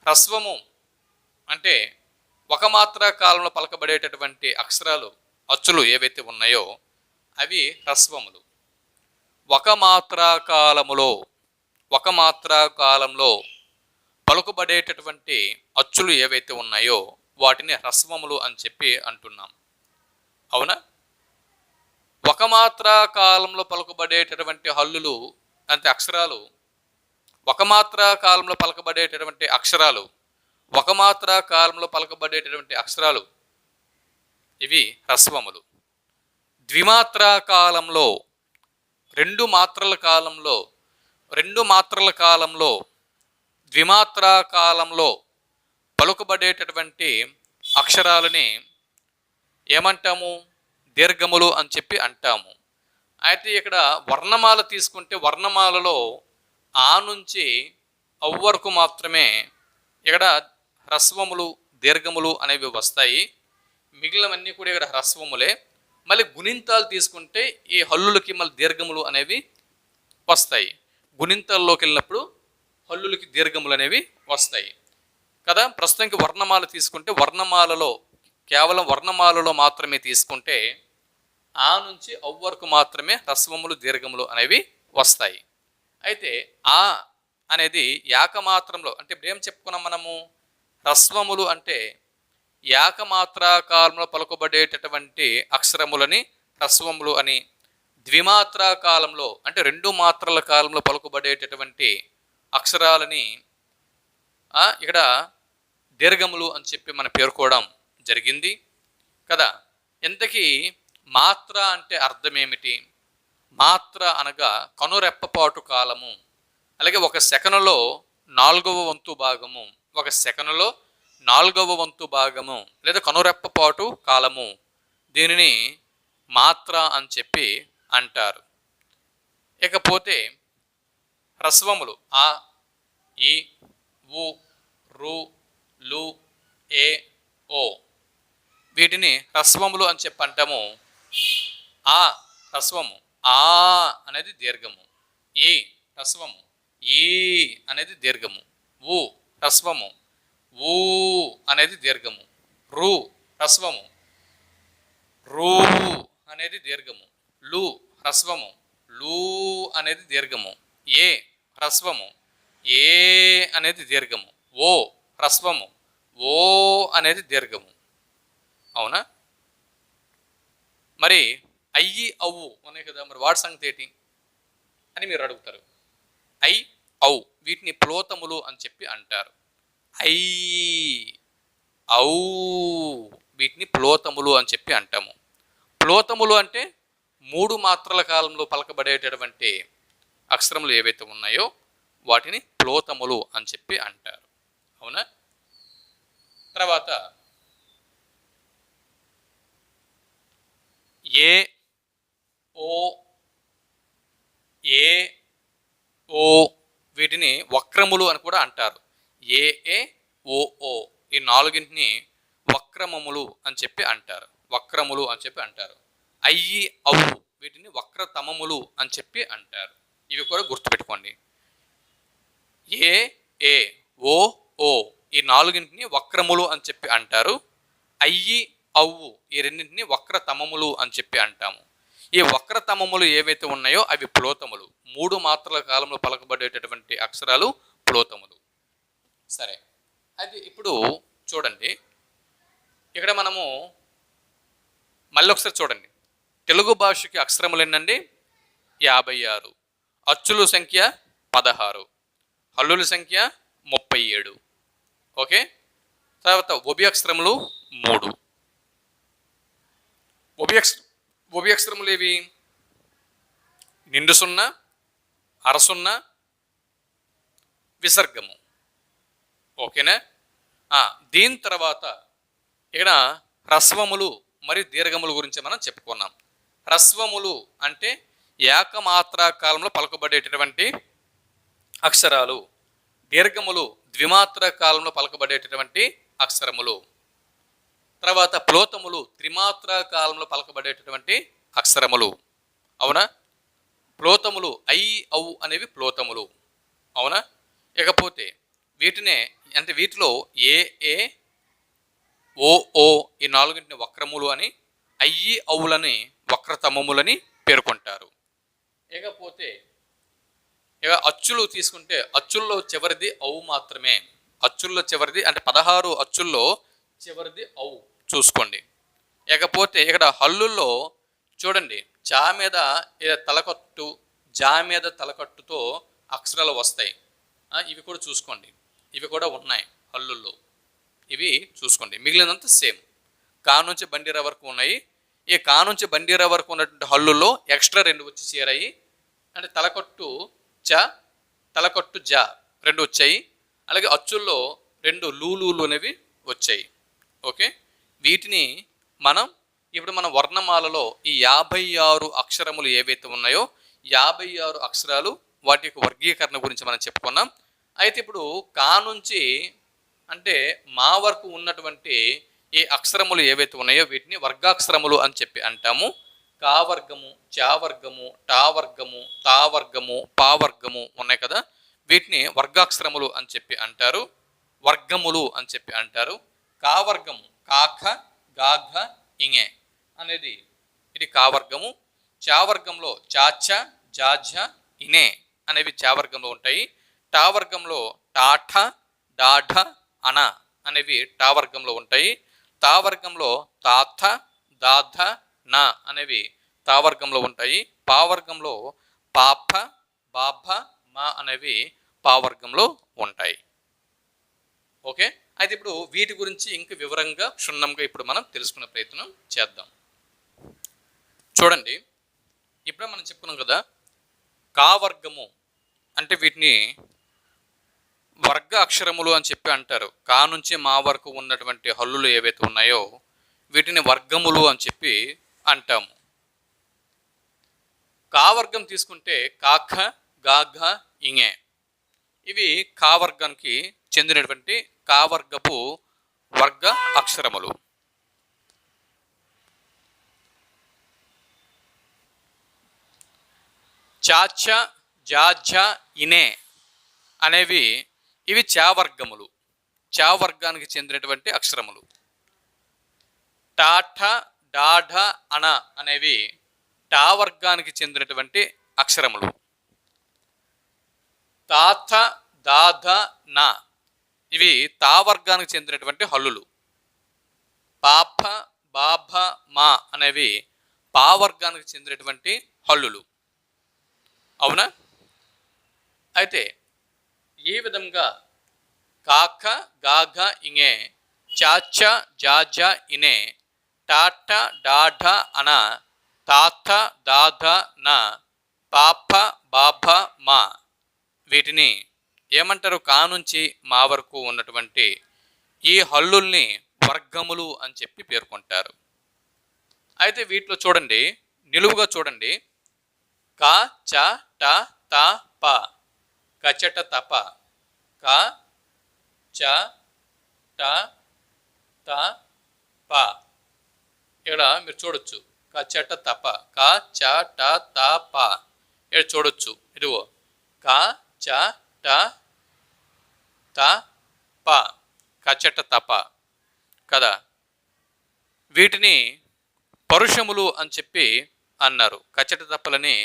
హ్రస్వము అంటే ఒక మాత్రా కాలంలో పలకబడేటటువంటి అక్షరాలు, అచ్చులు ఏవైతే ఉన్నాయో అవి హ్రస్వములు. ఒక మాత్రా కాలంలో పలుకబడేటటువంటి అచ్చులు ఏవైతే ఉన్నాయో వాటిని హ్రస్వములు అని చెప్పి అంటున్నాం. అవునా? ఒక మాత్రా కాలంలో పలుకబడేటటువంటి హల్లులు అంటే అక్షరాలు, ఒక మాత్రా కాలంలో పలకబడేటటువంటి అక్షరాలు, ఒక మాత్రా కాలంలో పలకబడేటటువంటి అక్షరాలు ఇవి హ్రస్వములు. ద్విమాత్రా కాలంలో, రెండు మాత్రల కాలంలో ద్విమాత్రా కాలంలో పలుకబడేటటువంటి అక్షరాలని ఏమంటాము? దీర్ఘములు అని చెప్పి అంటాము. అయితే ఇక్కడ వర్ణమాల తీసుకుంటే వర్ణమాలలో ఆ నుంచి అవ్ వరకు మాత్రమే ఇక్కడ హ్రస్వములు, దీర్ఘములు అనేవి వస్తాయి. మిగిలినవన్నీ కూడా ఇక్కడ హ్రస్వములే. మళ్ళీ గుణింతాలు తీసుకుంటే ఈ హల్లులకి మళ్ళీ దీర్ఘములు అనేవి వస్తాయి. గుణింతాల్లోకి వెళ్ళినప్పుడు హల్లులకి దీర్ఘములు అనేవి వస్తాయి కదా. ప్రస్తుతానికి వర్ణమాల తీసుకుంటే వర్ణమాలలో, కేవలం వర్ణమాలలో మాత్రమే తీసుకుంటే ఆ నుంచి అవ్ వరకు మాత్రమే హ్రస్వములు, దీర్ఘములు అనేవి వస్తాయి. అయితే ఆ అనేది ఏకమాత్రంలో, అంటే ఇప్పుడు ఏం చెప్పుకున్నాం మనము? హ్రస్వములు అంటే ఏకమాత్రా కాలంలో పలుకబడేటటువంటి అక్షరములని హ్రస్వములు అని, ద్విమాత్రా కాలంలో అంటే రెండు మాత్రల కాలంలో పలుకబడేటటువంటి అక్షరాలని ఇక్కడ దీర్ఘములు అని చెప్పి మనం పేర్కోవడం జరిగింది కదా. ఇంతకీ మాత్ర అంటే అర్థం ఏమిటి? మాత్ర అనగా కనురెప్పపాటు కాలము, అలాగే ఒక సెకనులో 4వ వంతు భాగము, ఒక సెకనులో 4వ వంతు భాగము లేదా కనురెప్పపాటు కాలము, దీనిని మాత్ర అని చెప్పి అంటారు. ఇకపోతే హ్రస్వములు ఆ, ఈ, ఉ, రు, లు, ఏ, ఓ, వీటిని హ్రస్వములు అని చెప్పి అంటాము. ఆ హ్రస్వము, ఆ అనేది దీర్ఘము. ఈ హ్రస్వము, ఈ అనేది దీర్ఘము. ఉ హ్రస్వము, ఊ అనేది దీర్ఘము. రు హ్రస్వము, రూ అనేది దీర్ఘము. లు హ్రస్వము, లూ అనేది దీర్ఘము. ఏ హ్రస్వము, ఏ అనేది దీర్ఘము. ఓ హ్రస్వము, ఓ అనేది దీర్ఘము. అవునా? మరి అయ్యి అవ్వు ఉన్నాయి కదా, మరి వాటి సంగతి ఏంటి అని మీరు అడుగుతారు. ఐ ఔ వీటిని ప్లోతములు అని చెప్పి అంటారు. ఐ ఔ వీటిని ప్లోతములు అని చెప్పి అంటాము. ప్లోతములు అంటే 3 మాత్రల కాలంలో పలకబడేటటువంటి అక్షరములు ఏవైతే ఉన్నాయో వాటిని ప్లోతములు అని చెప్పి అంటారు. అవునా? తర్వాత ఏ ఓ, ఏ ఓ వీటిని వక్రములు అని కూడా అంటారు. ఏ ఏ ఓ ఓ ఈ 4ని వక్రమములు అని చెప్పి అంటారు. వక్రములు అని చెప్పి అంటారు. అయ్యి అవ్వు వీటిని వక్రతమములు అని చెప్పి అంటారు. ఇవి కూడా గుర్తుపెట్టుకోండి. ఏ ఏ ఓ ఓ ఈ 4ని వక్రములు అని చెప్పి అంటారు. అయ్యి అవ్వు ఈ రెండింటిని వక్రతమములు అని చెప్పి అంటాము. ఈ వక్రతమములు ఏవైతే ఉన్నాయో అవి ప్లోతములు. 3 మాత్రల కాలంలో పలకబడేటటువంటి అక్షరాలు ప్లోతములు. సరే, అది ఇప్పుడు చూడండి. ఇక్కడ మనము మళ్ళీ ఒకసారి చూడండి. తెలుగు భాషకి అక్షరములు ఎన్నండి? 56. అచ్చుల సంఖ్య 16, హల్లుల సంఖ్య 37. ఓకే. తర్వాత ఉభయక్షరములు 3. ఉభయక్షరములు ఏవి? నిండు సున్నా, అరసున్నా, విసర్గము. ఓకేనా? దీని తర్వాత ఇక్కడ హ్రస్వములు మరియు దీర్ఘముల గురించి మనం చెప్పుకున్నాం. హ్రస్వములు అంటే ఏకమాత్రా కాలంలో పలకబడేటటువంటి అక్షరాలు. దీర్ఘములు ద్విమాత్రా కాలంలో పలకబడేటటువంటి అక్షరములు. తర్వాత ప్లోతములు త్రిమాత్రా కాలంలో పలకబడేటటువంటి అక్షరములు. అవునా? ప్లోతములు ఐ ఔ అనేవి ప్లోతములు. అవునా? ఇకపోతే వీటినే అంటే వీటిలో ఏ ఏ ఓ ఓ ఈ 4ని వక్రములు అని, అయ్యి ఔలని వక్రతమములని పేర్కొంటారు. ఇకపోతే ఇక అచ్చులు తీసుకుంటే అచ్చుల్లో చివరిది ఔ మాత్రమే. అచ్చుల్లో చివరిది అంటే 16 అచ్చుల్లో చివరిది ఔ చూసుకోండి. ఇకపోతే ఇక్కడ హల్లుల్లో చూడండి, చా మీద తలకట్టు, జా మీద తలకట్టుతో అక్షరాలు వస్తాయి. ఇవి కూడా చూసుకోండి. ఇవి కూడా ఉన్నాయి హల్లుల్లో. ఇవి చూసుకోండి. మిగిలినంత సేమ్. కా నుంచి బండిరా వరకు ఉన్నాయి. ఈ కా నుంచి బండిరా వరకు ఉన్నటువంటి హల్లుల్లో ఎక్స్ట్రా 2 వచ్చి చేరాయి. అంటే తలకట్టు చ, తలకట్టు జ 2 వచ్చాయి. అలాగే అచ్చుల్లో 2 లూలు అనేవి వచ్చాయి. ఓకే. వీటిని ఇప్పుడు మన వర్ణమాలలో ఈ 56 అక్షరములు ఏవైతే ఉన్నాయో 56 అక్షరాలు వాటి యొక్క వర్గీకరణ గురించి మనం చెప్పుకున్నాం. అయితే ఇప్పుడు కా నుంచి అంటే మా వరకు ఉన్నటువంటి ఈ అక్షరములు ఏవైతే ఉన్నాయో వీటిని వర్గాక్షరములు అని చెప్పి అంటాము. కా వర్గము, చా వర్గము, టా వర్గము, తా వర్గము, పా వర్గము ఉన్నాయి కదా, వీటిని వర్గాక్షరములు అని చెప్పి అంటారు. వర్గములు అని చెప్పి అంటారు. కా వర్గము కాఖ గాఘ ఇంగే అనేది ఇది కా వర్గము. చా వర్గంలో చాచ జాఝ ఇనే అనేవి చా వర్గంలో ఉంటాయి. టా వర్గంలో టాఠ డాఢ అన అనేవి టా వర్గంలో ఉంటాయి. తా వర్గంలో తాథ దాధ నా అనేవి తా వర్గంలో ఉంటాయి. పా వర్గంలో పాప బాభ మా అనేవి పా వర్గంలో ఉంటాయి. ఓకే. అయితే ఇప్పుడు వీటి గురించి ఇంకా వివరంగా క్షుణ్ణంగా ఇప్పుడు మనం తెలుసుకునే ప్రయత్నం చేద్దాం. చూడండి, ఇప్పుడే మనం చెప్పుకున్నాం కదా, కా వర్గము అంటే వీటిని వర్గ అక్షరములు అని చెప్పి అంటారు. కా నుంచి మా వరకు ఉన్నటువంటి హల్లులు ఏవైతే ఉన్నాయో వీటిని వర్గములు అని చెప్పి అంటాము. కా వర్గం తీసుకుంటే కాఖ, గాఘ, ఇంగే, ఇవి కా వర్గానికి చెందినటువంటి కా వర్గపు వర్గ అక్షరములు. చాచ, జాజ, ఇనే అనేవి ఇవి చా వర్గములు, చా వర్గానికి చెందినటువంటి అక్షరములు. టాఠ, డాఢ, అణ అనేవి టా వర్గానికి చెందినటువంటి అక్షరములు. తాథ, దాధ, నా ఇవి తా వర్గానికి చెందినటువంటి హల్లులు. పాప, బాభ, మా అనేవి పా వర్గానికి చెందినటువంటి హల్లులు. అవునా? అయితే ఈ విధంగా కాక, గాఘ, ఇంగే, చాచ, జాజ, ఇనే, టాట, డాఢ, అణ, తాథ, దాధ, నా, పాప, బాభ, మా వీటిని ఏమంటారు? కా నుంచి మా వరకు ఉన్నటువంటి ఈ హల్లుల్ని వర్గములు అని చెప్పి పేర్కొంటారు. అయితే వీటిలో చూడండి, నిలువుగా చూడండి, క, చ, ట, త, ప, కచట తప, క, చ, ట, త, ప. ఇక్కడ మీరు చూడొచ్చు కచట తప, క, చ, ట, త, ప. ఇక్కడ చూడొచ్చు, ఇదిగో క, చ, ట, త, ప, కచట తప కదా. వీటిని పరుషములు అని చెప్పి అన్నారు. కచట తప్పలని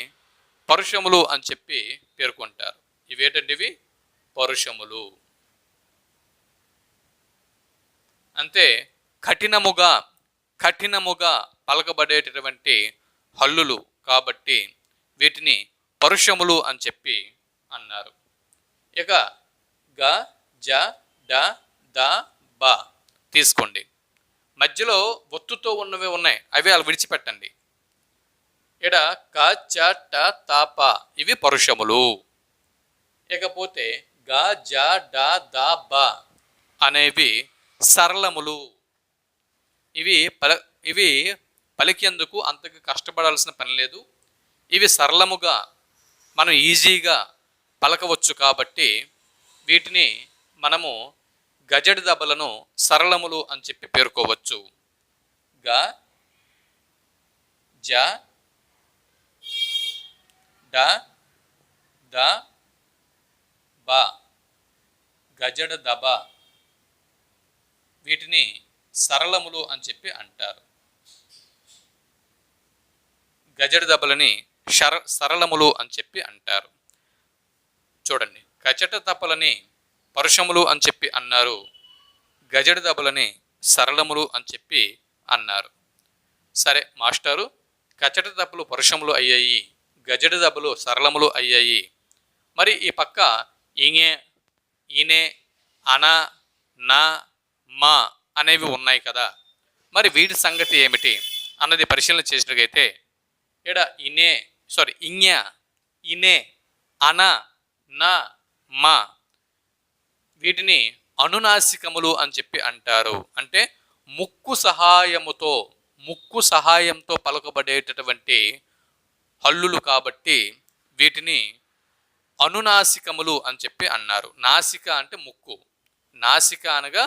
పరుషములు అని చెప్పి పేర్కొంటారు. ఇవేంటండి? ఇవి పరుషములు. అంతే కఠినముగా పలకబడేటటువంటి హల్లులు కాబట్టి వీటిని పరుషములు అని చెప్పి అన్నారు. ఇక గ, జ, డ, ద, బ తీసుకోండి. మధ్యలో ఒత్తుతో ఉన్నవి ఉన్నాయి, అవి అలా విడిచిపెట్టండి. ఇక్కడ క, చ, ట, త, ప ఇవి పరుషములు. ఇకపోతే గ, జ, డ, ద, బ అనేవి సరళములు. ఇవి పలికేందుకు అంతగా కష్టపడాల్సిన పని లేదు. ఇవి సరళముగా మనం ఈజీగా పలకవచ్చు కాబట్టి వీటిని మనము గజడి దబలను సరళములు అని చెప్పి పేర్కోవచ్చు. గ, జ, డ, ద, బ, గజడ దబ వీటిని సరళములు అని చెప్పి అంటారు. గజడి దబలని సరళములు అని చెప్పి అంటారు. చూడండి, కచట తపలని పరుషములు అని చెప్పి అన్నారు, గజడి దబలని సరళములు అని చెప్పి అన్నారు. సరే మాస్టారు, కచట తపలు పరుషములు అయ్యాయి, గజడి దబలు సరళములు అయ్యాయి, మరి ఈ పక్క ఇంగే, ఈనే, అన, నా, మా అనేవి ఉన్నాయి కదా, మరి వీటి సంగతి ఏమిటి అన్నది పరిశీలన చేసినట్లయితే ఇక్కడ ఇంగ్య, ఇనే, అన, నా, మా వీటిని అనునాసికములు అని చెప్పి అంటారు. అంటే ముక్కు సహాయంతో పలకబడేటటువంటి హల్లులు కాబట్టి వీటిని అనునాసికములు అని చెప్పి అన్నారు. నాసిక అంటే ముక్కు, నాసిక అనగా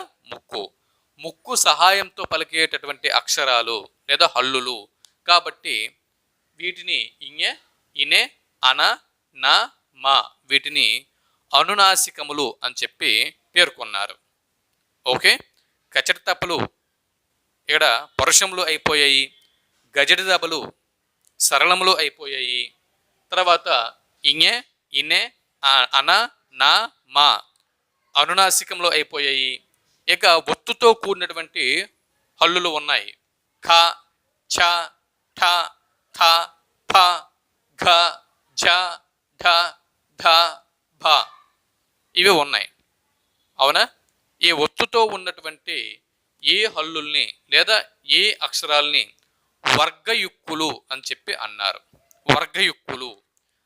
ముక్కు సహాయంతో పలికేటటువంటి అక్షరాలు లేదా హల్లులు కాబట్టి వీటిని ఇంగే, ఇనే, అన, నా, మా వీటిని అనునాసికములు అని చెప్పి పేర్కొన్నారు. ఓకే, కచట తపలు ఇక్కడ పరుషములు అయిపోయాయి, గజడి దబలు సరళములు అయిపోయాయి, తర్వాత ఇంగే, ఇనే, అన, నా, మా అనునాసికములు అయిపోయాయి. ఇక ఒత్తుతో కూడినటువంటి హల్లులు ఉన్నాయి. ఖ, ఛ, ఠ, థ, ఫ, ఘ, ఝ, ఢ, ధ, భ ఇవి ఉన్నాయి. అవునా? ఈ ఒత్తుతో ఉన్నటువంటి ఏ హల్లుల్ని లేదా ఏ అక్షరాల్ని వర్గయుక్కులు అని చెప్పి అన్నారు. వర్గయుక్కులు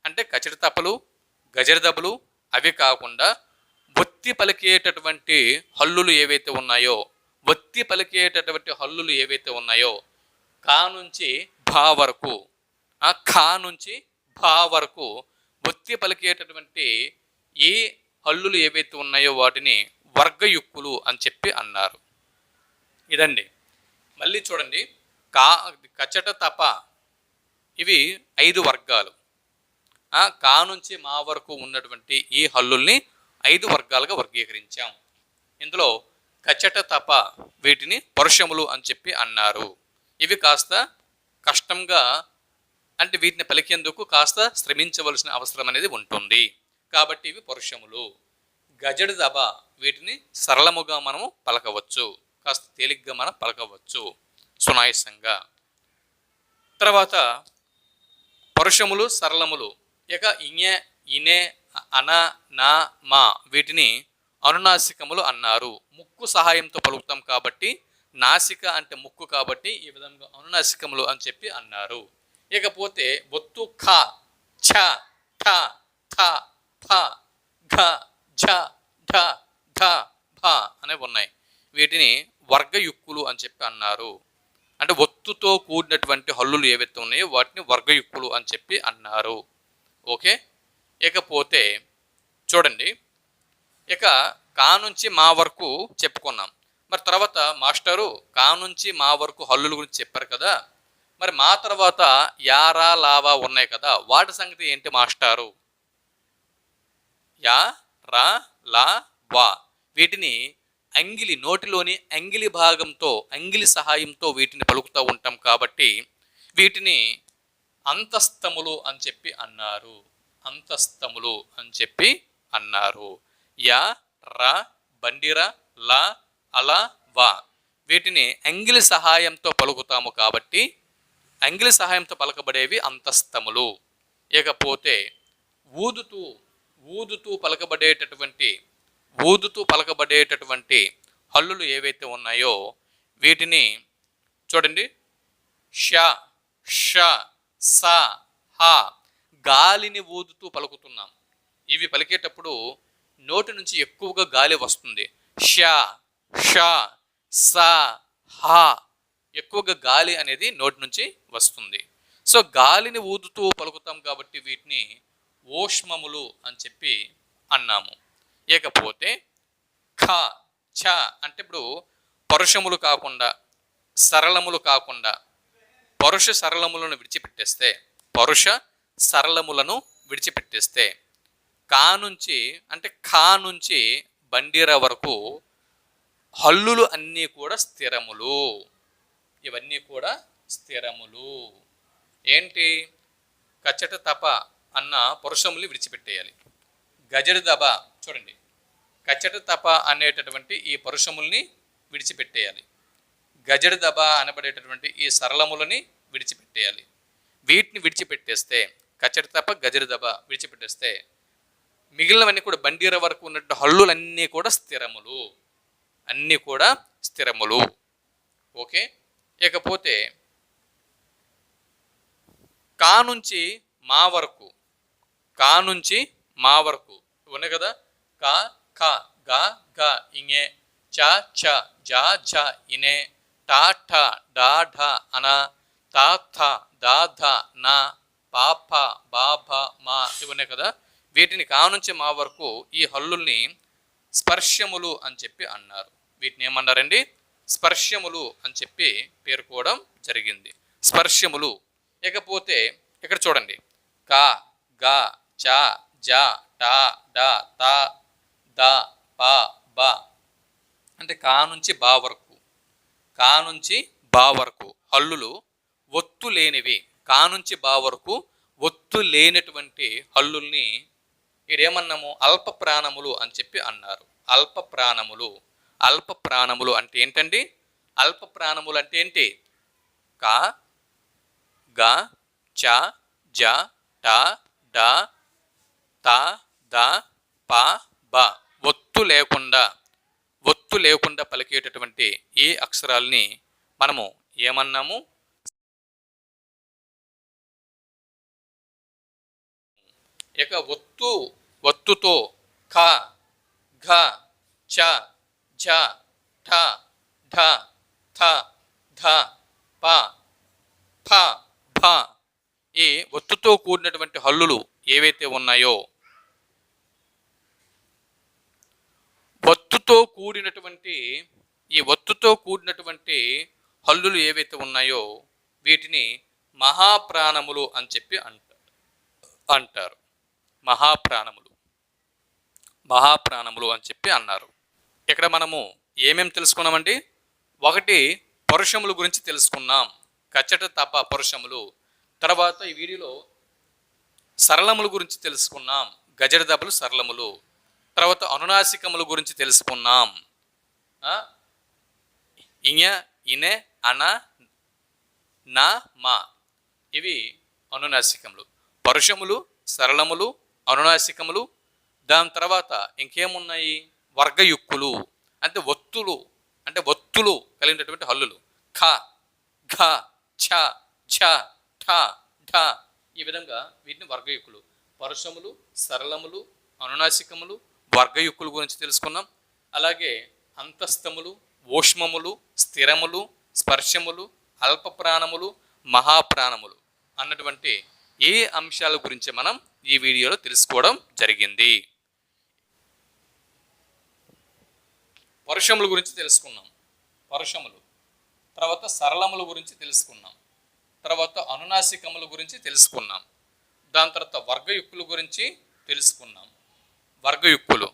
అంటే కచటతపలు, గజరదబులు అవి కాకుండా ఒత్తి పలికేటటువంటి హల్లులు ఏవైతే ఉన్నాయో, ఒత్తి పలికేటటువంటి హల్లులు ఏవైతే ఉన్నాయో, కా నుంచి భా వరకు, ఖా నుంచి భా వరకు ఒత్తి పలికేటటువంటి ఈ హల్లులు ఏవైతే ఉన్నాయో వాటిని వర్గయుక్కులు అని చెప్పి అన్నారు. ఇదండి. మళ్ళీ చూడండి, కచట తప ఇవి 5 వర్గాలు. కా నుంచి మా వరకు ఉన్నటువంటి ఈ హల్లుల్ని 5 వర్గాలుగా వర్గీకరించాం. ఇందులో కచట తప వీటిని పరుషములు అని చెప్పి అన్నారు. ఇవి కాస్త కష్టంగా, అంటే వీటిని పలికేందుకు కాస్త శ్రమించవలసిన అవసరం అనేది ఉంటుంది కాబట్టి ఇవి పరుషములు. గజడ దబ వీటిని సరళముగా మనము పలకవచ్చు, కాస్త తేలిగ్గా మనం పలకవచ్చు సునాయసంగా. తర్వాత పరుషములు, సరళములు. ఇక ఇñె, ఇనే, అన, నా, మా వీటిని అనునాసికములు అన్నారు. ముక్కు సహాయంతో పలుకుతాం కాబట్టి, నాసిక అంటే ముక్కు కాబట్టి ఈ విధంగా అనునాసికములు అని చెప్పి అన్నారు. ఇకపోతే ఒత్తు ఖ, ఛ, ఠ, థ, ఫ, ఘ, ఝ, ఢ, ఘ, భ అనేవి ఉన్నాయి. వీటిని వర్గయుక్కులు అని చెప్పి అన్నారు. అంటే ఒత్తుతో కూడినటువంటి హల్లులు ఏవైతే ఉన్నాయో వాటిని వర్గయుక్కులు అని చెప్పి అన్నారు. ఓకే. ఇకపోతే చూడండి, ఇక కా నుంచి మా వరకు చెప్పుకున్నాం. మరి తర్వాత మాస్టరు కా నుంచి మా వరకు హల్లుల గురించి చెప్పారు కదా, మరి మా తర్వాత యారా లావా ఉన్నాయి కదా, వాటి సంగతి ఏంటి మాస్టారు? యా, రా, లా, వా వీటిని అంగిలి, నోటిలోని అంగిలి భాగంతో, అంగిలి సహాయంతో వీటిని పలుకుతూ ఉంటాం కాబట్టి వీటిని అంతస్తములు అని చెప్పి అన్నారు. అంతస్తములు అని చెప్పి అన్నారు. యా, రా, బండిర, లా, అల, వా వీటిని అంగిలి సహాయంతో పలుకుతాము కాబట్టి అంగిలి సహాయంతో పలకబడేవి అంతస్తములు. ఇకపోతే ఊదుతూ ఊదుతూ పలకబడేటటువంటి హల్లులు ఏవైతే ఉన్నాయో వీటిని చూడండి, ష, ష, స, హ గాలిని ఊదుతూ పలుకుతున్నాం. ఇవి పలికేటప్పుడు నోటి నుంచి ఎక్కువగా గాలి వస్తుంది. ష, ష, స, హ ఎక్కువగా గాలి అనేది నోటి నుంచి వస్తుంది. సో గాలిని ఊదుతూ పలుకుతాం కాబట్టి వీటిని ఓష్మములు అని చెప్పి అన్నాము. ఇకపోతే ఖ, ఛ అంటే ఇప్పుడు పరుషములు కాకుండా, సరళములు కాకుండా పరుష సరళములను విడిచిపెట్టేస్తే కా నుంచి, అంటే ఖా నుంచి బండిర వరకు హల్లులు అన్నీ కూడా స్థిరములు. ఇవన్నీ కూడా స్థిరములు. ఏంటి? కచట తప అన్న పరుషములు విడిచిపెట్టేయాలి. గజడ దబ చూడండి, కచట తప అనేటటువంటి ఈ పరుషముల్ని విడిచిపెట్టేయాలి. గజడ దబ అనబడేటటువంటి ఈ సరళములని విడిచిపెట్టేయాలి. వీటిని విడిచిపెట్టేస్తే, కచట తప, గజడ దబ విడిచిపెట్టేస్తే మిగిలినవన్నీ కూడా బండిర వరకు ఉన్నట్టు హల్లులన్నీ కూడా స్థిరములు, అన్నీ కూడా స్థిరములు. ఓకే. ఇకపోతే కా నుంచి మా వరకు, కా నుంచి మా వరకు ఉన్నాయి కదా, కా, ఖ, గ, ఘ, ఇñె, చ, ఛ, జ, ఝ, ఇనే, టా, ఠ, డా, ఢ, అన, తా, థ, దా, ధ, నా, పా, ఫ, బా, భ, మా ఇవి ఉన్నాయి కదా. వీటిని కా నుంచి మా వరకు ఈ హల్లుల్ని స్పర్శములు అని చెప్పి అన్నారు. వీటిని ఏమన్నారండి? స్పర్శములు అని చెప్పి పేర్కోవడం జరిగింది. స్పర్శములు. ఇకపోతే ఇక్కడ చూడండి, కా, గ, చ, జ, ట, డ, త, ద, ప, బ అంటే కా నుంచి బా వరకు, కా నుంచి బా వరకు హల్లులు ఒత్తు లేనివి. కా నుంచి బా వరకు ఒత్తు లేనటువంటి హల్లుల్ని ఇదేమన్నాము? అల్ప ప్రాణములు అని చెప్పి అన్నారు. అల్ప ప్రాణములు. అల్ప ప్రాణములు అంటే ఏంటండి? అల్ప ప్రాణములు అంటే ఏంటి? కా, గ, చ, జ, ట, డ, త, ద, ప, బ ఒత్తు లేకుండా పలికేటటువంటి ఈ అక్షరాల్ని మనము ఏమన్నాము? ఇక ఒత్తుతో ఖ, ఘ, చ, ఝ, ఠ, ఢ, థ, ధ, ప, ఫ, భ ఈ ఒత్తుతో కూడినటువంటి హల్లులు ఏవైతే ఉన్నాయో ఒత్తుతో కూడినటువంటి హల్లులు ఏవైతే ఉన్నాయో వీటిని మహాప్రాణములు అని చెప్పి అంటారు. మహాప్రాణములు అని చెప్పి అన్నారు. ఇక్కడ మనము ఏమేమి తెలుసుకున్నామండి? ఒకటి, పరుషముల గురించి తెలుసుకున్నాం. కచ్చట, తప, పరుషములు. తర్వాత ఈ వీడియోలో సరళముల గురించి తెలుసుకున్నాం. గజడ దెబ్బలు, సరళములు. తర్వాత అనునాసికముల గురించి తెలుసుకున్నాం. ఇయ, ఇనే, అన, నా, మా ఇవి అనునాసికములు. పరుషములు, సరళములు, అనునాసికములు. దాని తర్వాత ఇంకేమున్నాయి? వర్గయుక్కులు అంటే ఒత్తులు కలిగినటువంటి హల్లులు. ఖ, ఘ, ఛ, ఝ, ఠ, ఢ ఈ విధంగా వీటిని వర్గయుక్కులు. పరుషములు, సరళములు, అనునాసికములు, వర్గయుక్కుల గురించి తెలుసుకున్నాం. అలాగే అంతస్థములు, ఊష్మములు, స్థిరములు, స్పర్శములు, అల్ప ప్రాణములు, మహాప్రాణములు అన్నటువంటి ఏ అంశాల గురించి మనం ఈ వీడియోలో తెలుసుకోవడం జరిగింది. పరుషముల గురించి తెలుసుకున్నాం. పరుషములు. తర్వాత సరళముల గురించి తెలుసుకున్నాం. తర్వాత అనునాసికముల గురించి తెలుసుకున్నాం. దాని తర్వాత వర్గయుక్కుల గురించి తెలుసుకున్నాం. వర్గయుక్కులు.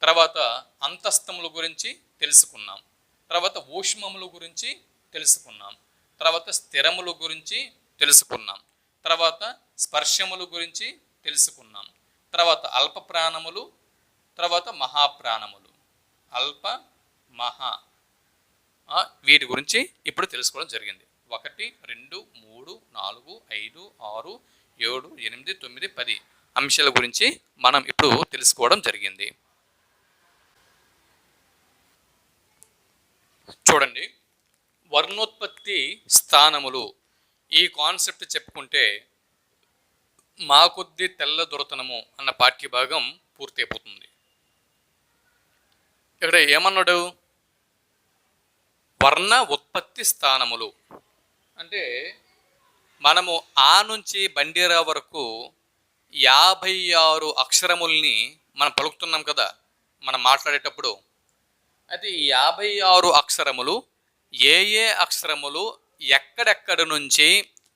తర్వాత అంతస్థముల గురించి తెలుసుకున్నాం. తర్వాత ఊష్మముల గురించి తెలుసుకున్నాం. తర్వాత స్థిరముల గురించి తెలుసుకున్నాం. తర్వాత స్పర్శముల గురించి తెలుసుకున్నాం. తర్వాత అల్ప ప్రాణములు, తర్వాత మహాప్రాణములు. అల్ప, మహా వీటి గురించి ఇప్పుడు తెలుసుకోవడం జరిగింది. 1, 2, 3, 4, 5, 6, 7, 8, 9, 10 అంశాల గురించి మనం ఇప్పుడు తెలుసుకోవడం జరిగింది. చూడండి, వర్ణోత్పత్తి స్థానములు. ఈ కాన్సెప్ట్ చెప్పుకుంటే మా కొద్ది తెల్ల దొరతనము అన్న పాఠ్యభాగం పూర్తయిపోతుంది. ఇక్కడ ఏమన్నాడు? వర్ణ ఉత్పత్తి స్థానములు అంటే మనము ఆ నుంచి బండిరా వరకు 56 అక్షరముల్ని మనం పలుకుతున్నాం కదా మనం మాట్లాడేటప్పుడు. అయితే ఈ 56 అక్షరములు ఏ అక్షరములు ఎక్కడెక్కడి నుంచి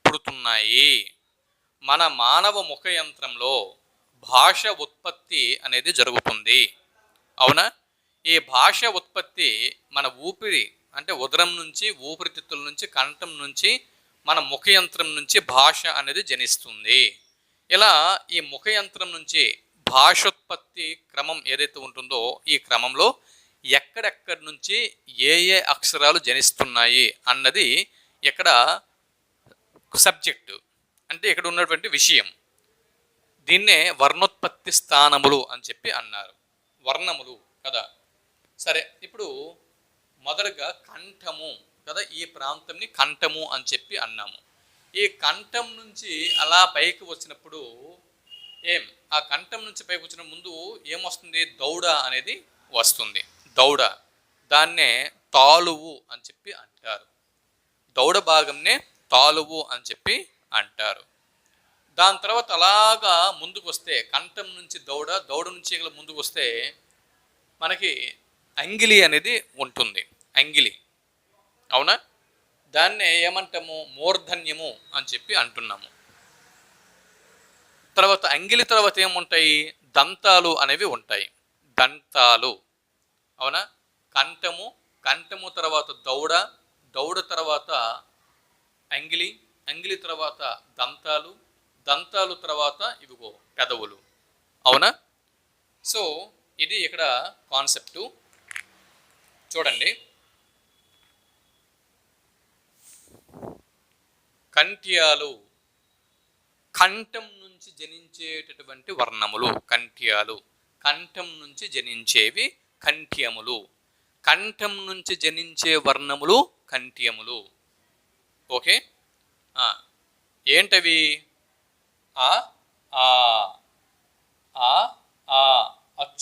పుడుతున్నాయి? మన మానవ ముఖ యంత్రంలో భాష ఉత్పత్తి అనేది జరుగుతుంది. అవునా? ఈ భాష ఉత్పత్తి మన ఊపిరి అంటే ఉదరం నుంచి, ఊపిరితిత్తుల నుంచి, కంఠం నుంచి, మన ముఖ యంత్రం నుంచి భాష అనేది జనిస్తుంది. ఇలా ఈ ముఖ యంత్రం నుంచి భాషోత్పత్తి క్రమం ఏదైతే ఉంటుందో ఈ క్రమంలో ఎక్కడెక్కడి నుంచి ఏ అక్షరాలు జనిస్తున్నాయి అన్నది ఇక్కడ సబ్జెక్టు, అంటే ఇక్కడ ఉన్నటువంటి విషయం. దీన్నే వర్ణోత్పత్తి స్థానములు అని చెప్పి అన్నారు. వర్ణములు కదా. సరే, ఇప్పుడు మొదటగా కంఠము కదా, ఈ ప్రాంతంని కంఠము అని చెప్పి అన్నాము. ఈ కంఠం నుంచి అలా పైకి వచ్చినప్పుడు ఆ కంఠం నుంచి పైకి వచ్చిన ముందు ఏమొస్తుంది? దౌడ అనేది వస్తుంది. దౌడ, దాన్నే తాలువు అని చెప్పి అంటారు. దౌడ భాగంనే తాలువు అని చెప్పి అంటారు. దాని తర్వాత అలాగా ముందుకు వస్తే కంఠం నుంచి దౌడ నుంచి ముందుకు వస్తే మనకి అంగిలి అనేది ఉంటుంది. అంగిలి, అవునా? దాన్నే ఏమంటాము? మూర్ధన్యము అని చెప్పి అంటున్నాము. తర్వాత అంగిలి తర్వాత ఏముంటాయి? దంతాలు అనేవి ఉంటాయి. దంతాలు, అవునా? కంఠము తర్వాత దౌడ తర్వాత అంగిలి తర్వాత దంతాలు తర్వాత ఇవిగో పెదవులు. అవునా? సో ఇది ఇక్కడ కాన్సెప్టు. చూడండి, కంఠ్యాలు కంఠం నుంచి జనించేటటువంటి వర్ణములు. కంఠం నుంచి జనించేవి కంఠ్యములు. కంఠం నుంచి జనించే వర్ణములు కంఠ్యములు. ఓకే, ఏంటవి? ఆ,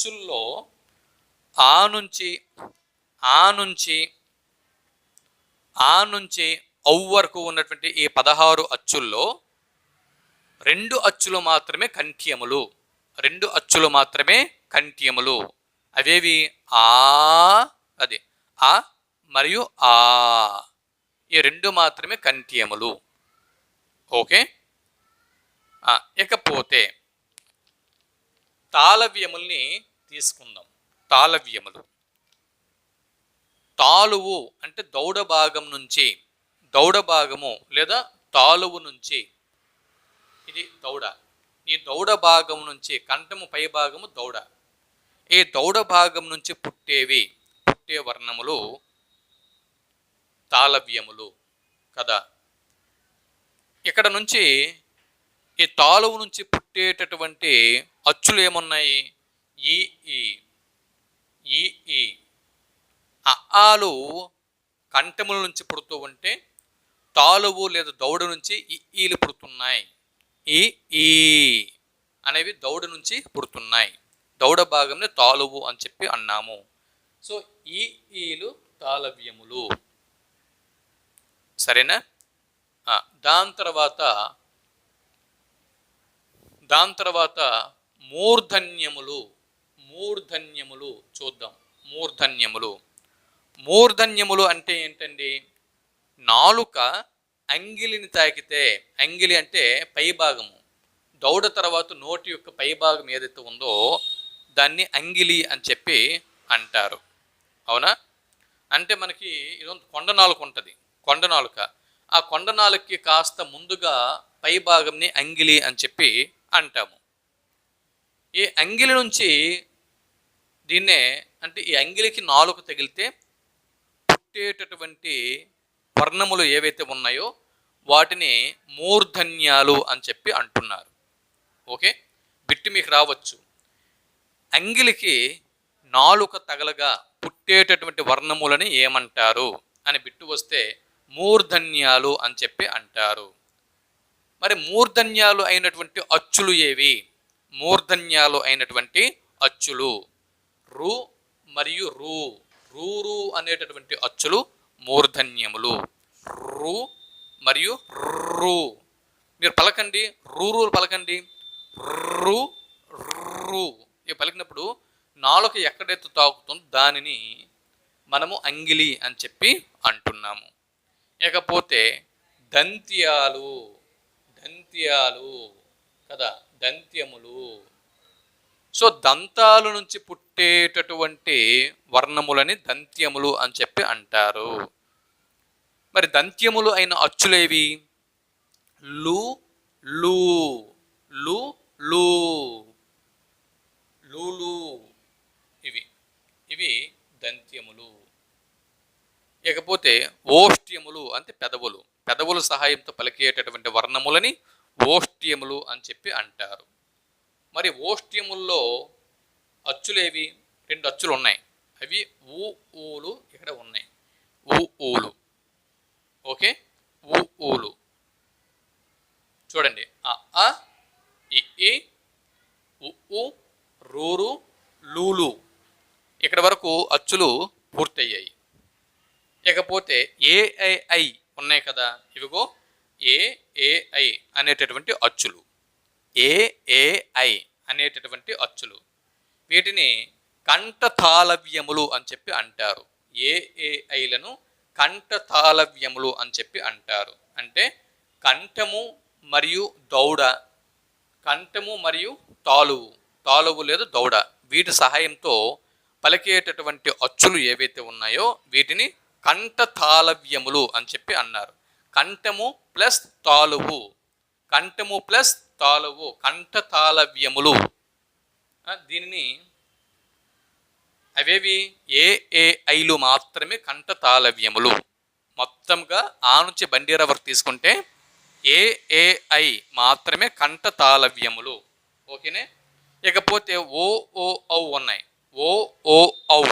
అచ్చుల్లో ఆ నుంచి ఆ నుంచి ఆ నుంచి ఔ వరకు ఉన్నటువంటి ఈ 16 అచ్చుల్లో 2 అచ్చులు మాత్రమే కంఠ్యములు. 2 అచ్చులు మాత్రమే కంఠ్యములు. అవేవి ఆ, అది ఆ మరియు ఆ, ఈ 2 మాత్రమే కంఠ్యములు. ఓకే. ఇకపోతే తాళవ్యముల్ని తీసుకుందాం. తాళవ్యములు, తాలువు అంటే దౌడ భాగం నుంచి, దౌడ భాగము లేదా తాలువు నుంచి, ఇది దౌడ. ఈ దౌడ భాగం నుంచి కంఠము పై భాగము దౌడ. ఈ దౌడ భాగం నుంచి పుట్టే వర్ణములు తాళవ్యములు కదా. ఇక్కడ నుంచి ఈ తాలువు నుంచి పుట్టేటటువంటి అచ్చులు ఏమున్నాయి? ఈ ఈ ఈ ఈ ఆలు కంఠముల నుంచి పుడుతూ ఉంటే తాలువు లేదా దౌడ నుంచి ఈలు పుడుతున్నాయి. ఈ ఈ అనేవి దౌడ నుంచి పుడుతున్నాయి. దౌడ భాగంని తాలువు అని చెప్పి అన్నాము. సో ఈ ఈలు తాళవ్యములు. సరేనా? దాని తర్వాత మూర్ధన్యములు. మూర్ధన్యములు చూద్దాం. మూర్ధన్యములు అంటే ఏంటండి? నాలుక అంగిలిని తాకితే, అంగిలి అంటే పై భాగము, దౌడ తర్వాత నోటి యొక్క పై భాగం ఏదైతే ఉందో దాన్ని అంగిలి అని చెప్పి అంటారు. అవునా? అంటే మనకి ఇదొంత కొండ నాలుక ఉంటుంది, కొండ నాలుక. ఆ కొండ నాలుకకి కాస్త ముందుగా పై భాగంని అంగిలి అని చెప్పి అంటాము. ఈ అంగిలి నుంచి దీన్నే, అంటే ఈ అంగిలికి నాలుక తగిలితే పుట్టేటటువంటి వర్ణములు ఏవైతే ఉన్నాయో వాటిని మూర్ధన్యాలు అని చెప్పి అంటున్నారు. ఓకే, బిట్టి మీకు రావచ్చు. అంగిలికి నాలుక తగలగా పుట్టేటటువంటి వర్ణములని ఏమంటారు అని బిట్టు వస్తే మూర్ధన్యాలు అని చెప్పి అంటారు. మరి మూర్ధన్యాలు అయినటువంటి అచ్చులు ఏవి? మూర్ధన్యాలు అయినటువంటి అచ్చులు రు మరియు రు. రూరు అనేటటువంటి అచ్చులు మూర్ధన్యములు. రు మరియు రు. మీరు పలకండి, రూరు పలకండి. రు రు. ఇవి పలికినప్పుడు నాలుక ఎక్కడైతే తాకుతుందో దానిని మనము అంగిలి అని చెప్పి అంటున్నాము. ఇకపోతే దంత్యాలు. దంత్యాలు కదా, దంత్యములు. సో దంతాల నుంచి పుట్టేటటువంటి వర్ణములని దంత్యములు అని చెప్పి అంటారు. మరి దంత్యములు అయిన అచ్చులేవి? లు లు లు లు లూలు. ఇవి దంత్యములు. ఇకపోతే ఓష్ట్యములు అంటే పెదవులు. పెదవుల సహాయంతో పలికేటటువంటి వర్ణములని ఓష్ట్యములు అని చెప్పి అంటారు. మరి ఓష్ట్యముల్లో అచ్చులేవి? 2 అచ్చులు ఉన్నాయి. అవి ఊ ఊలు ఇక్కడ ఉన్నాయి. ఊ ఊలు. ఓకే, ఊ ఊలు చూడండి. అ ఇ ఉ రూరు లూలు. ఇక్కడ వరకు అచ్చులు పూర్తయ్యాయి. ఇకపోతే ఏఐ ఉన్నాయి కదా, ఇవిగో ఏఐ అనేటటువంటి అచ్చులు. ఏఐ అనేటటువంటి అచ్చులు, వీటిని కంఠతాళవ్యములు అని చెప్పి అంటారు. ఏఐలను కంఠతాళవ్యములు అని చెప్పి అంటారు. అంటే కంఠము మరియు దౌడ, కంఠము మరియు తాలువు, తాలువు లేదా దౌడ, వీటి సహాయంతో పలికేటటువంటి అచ్చులు ఏవైతే ఉన్నాయో వీటిని కంఠతాళవ్యములు అని చెప్పి అన్నారు. కంఠము ప్లస్ తాలువు, కంఠము ప్లస్ తాలువు, కంఠతాళవ్యములు. దీనిని అవేవి? ఏఐలు మాత్రమే కంఠతాళవ్యములు. మొత్తంగా ఆ నుంచి బండీర వరకు తీసుకుంటే ఏఐ మాత్రమే కంఠతాళవ్యములు. ఓకేనే. ఇకపోతే ఓ ఓ ఔ ఉన్నాయి. ఓ ఓ ఔ,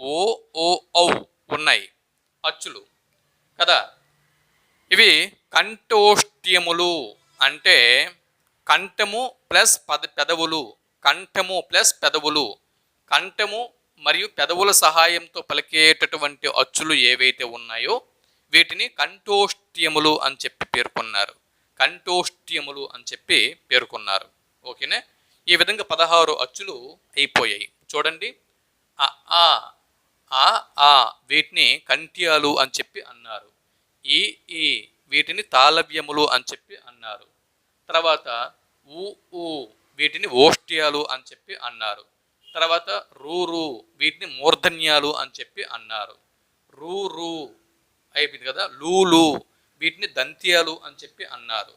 ఓ ఓ ఔ ఉన్నాయి అచ్చులు కదా. ఇవి కంఠోష్ట్యములు. అంటే కంఠము ప్లస్ పెదవులు, కంఠము ప్లస్ పెదవులు, కంఠము మరియు పెదవుల సహాయంతో పలికేటటువంటి అచ్చులు ఏవైతే ఉన్నాయో వీటిని కంఠోష్ట్యములు అని చెప్పి పేర్కొన్నారు. కంఠోష్ట్యములు అని చెప్పి పేర్కొన్నారు. ఓకేనే. ఈ విధంగా 16 అచ్చులు అయిపోయాయి. చూడండి, అ ఆ ఆ ఆ వీటిని కంఠ్యాలు అని చెప్పి అన్నారు. ఈ ఈ వీటిని తాళవ్యములు అని చెప్పి అన్నారు. తర్వాత ఊ ఊ వీటిని ఓష్ట్యాలు అని చెప్పి అన్నారు. తర్వాత రూ రూ వీటిని మూర్ధన్యాలు అని చెప్పి అన్నారు. రూ రూ అయిపోయింది కదా. లూలు వీటిని దంత్యాలు అని చెప్పి అన్నారు.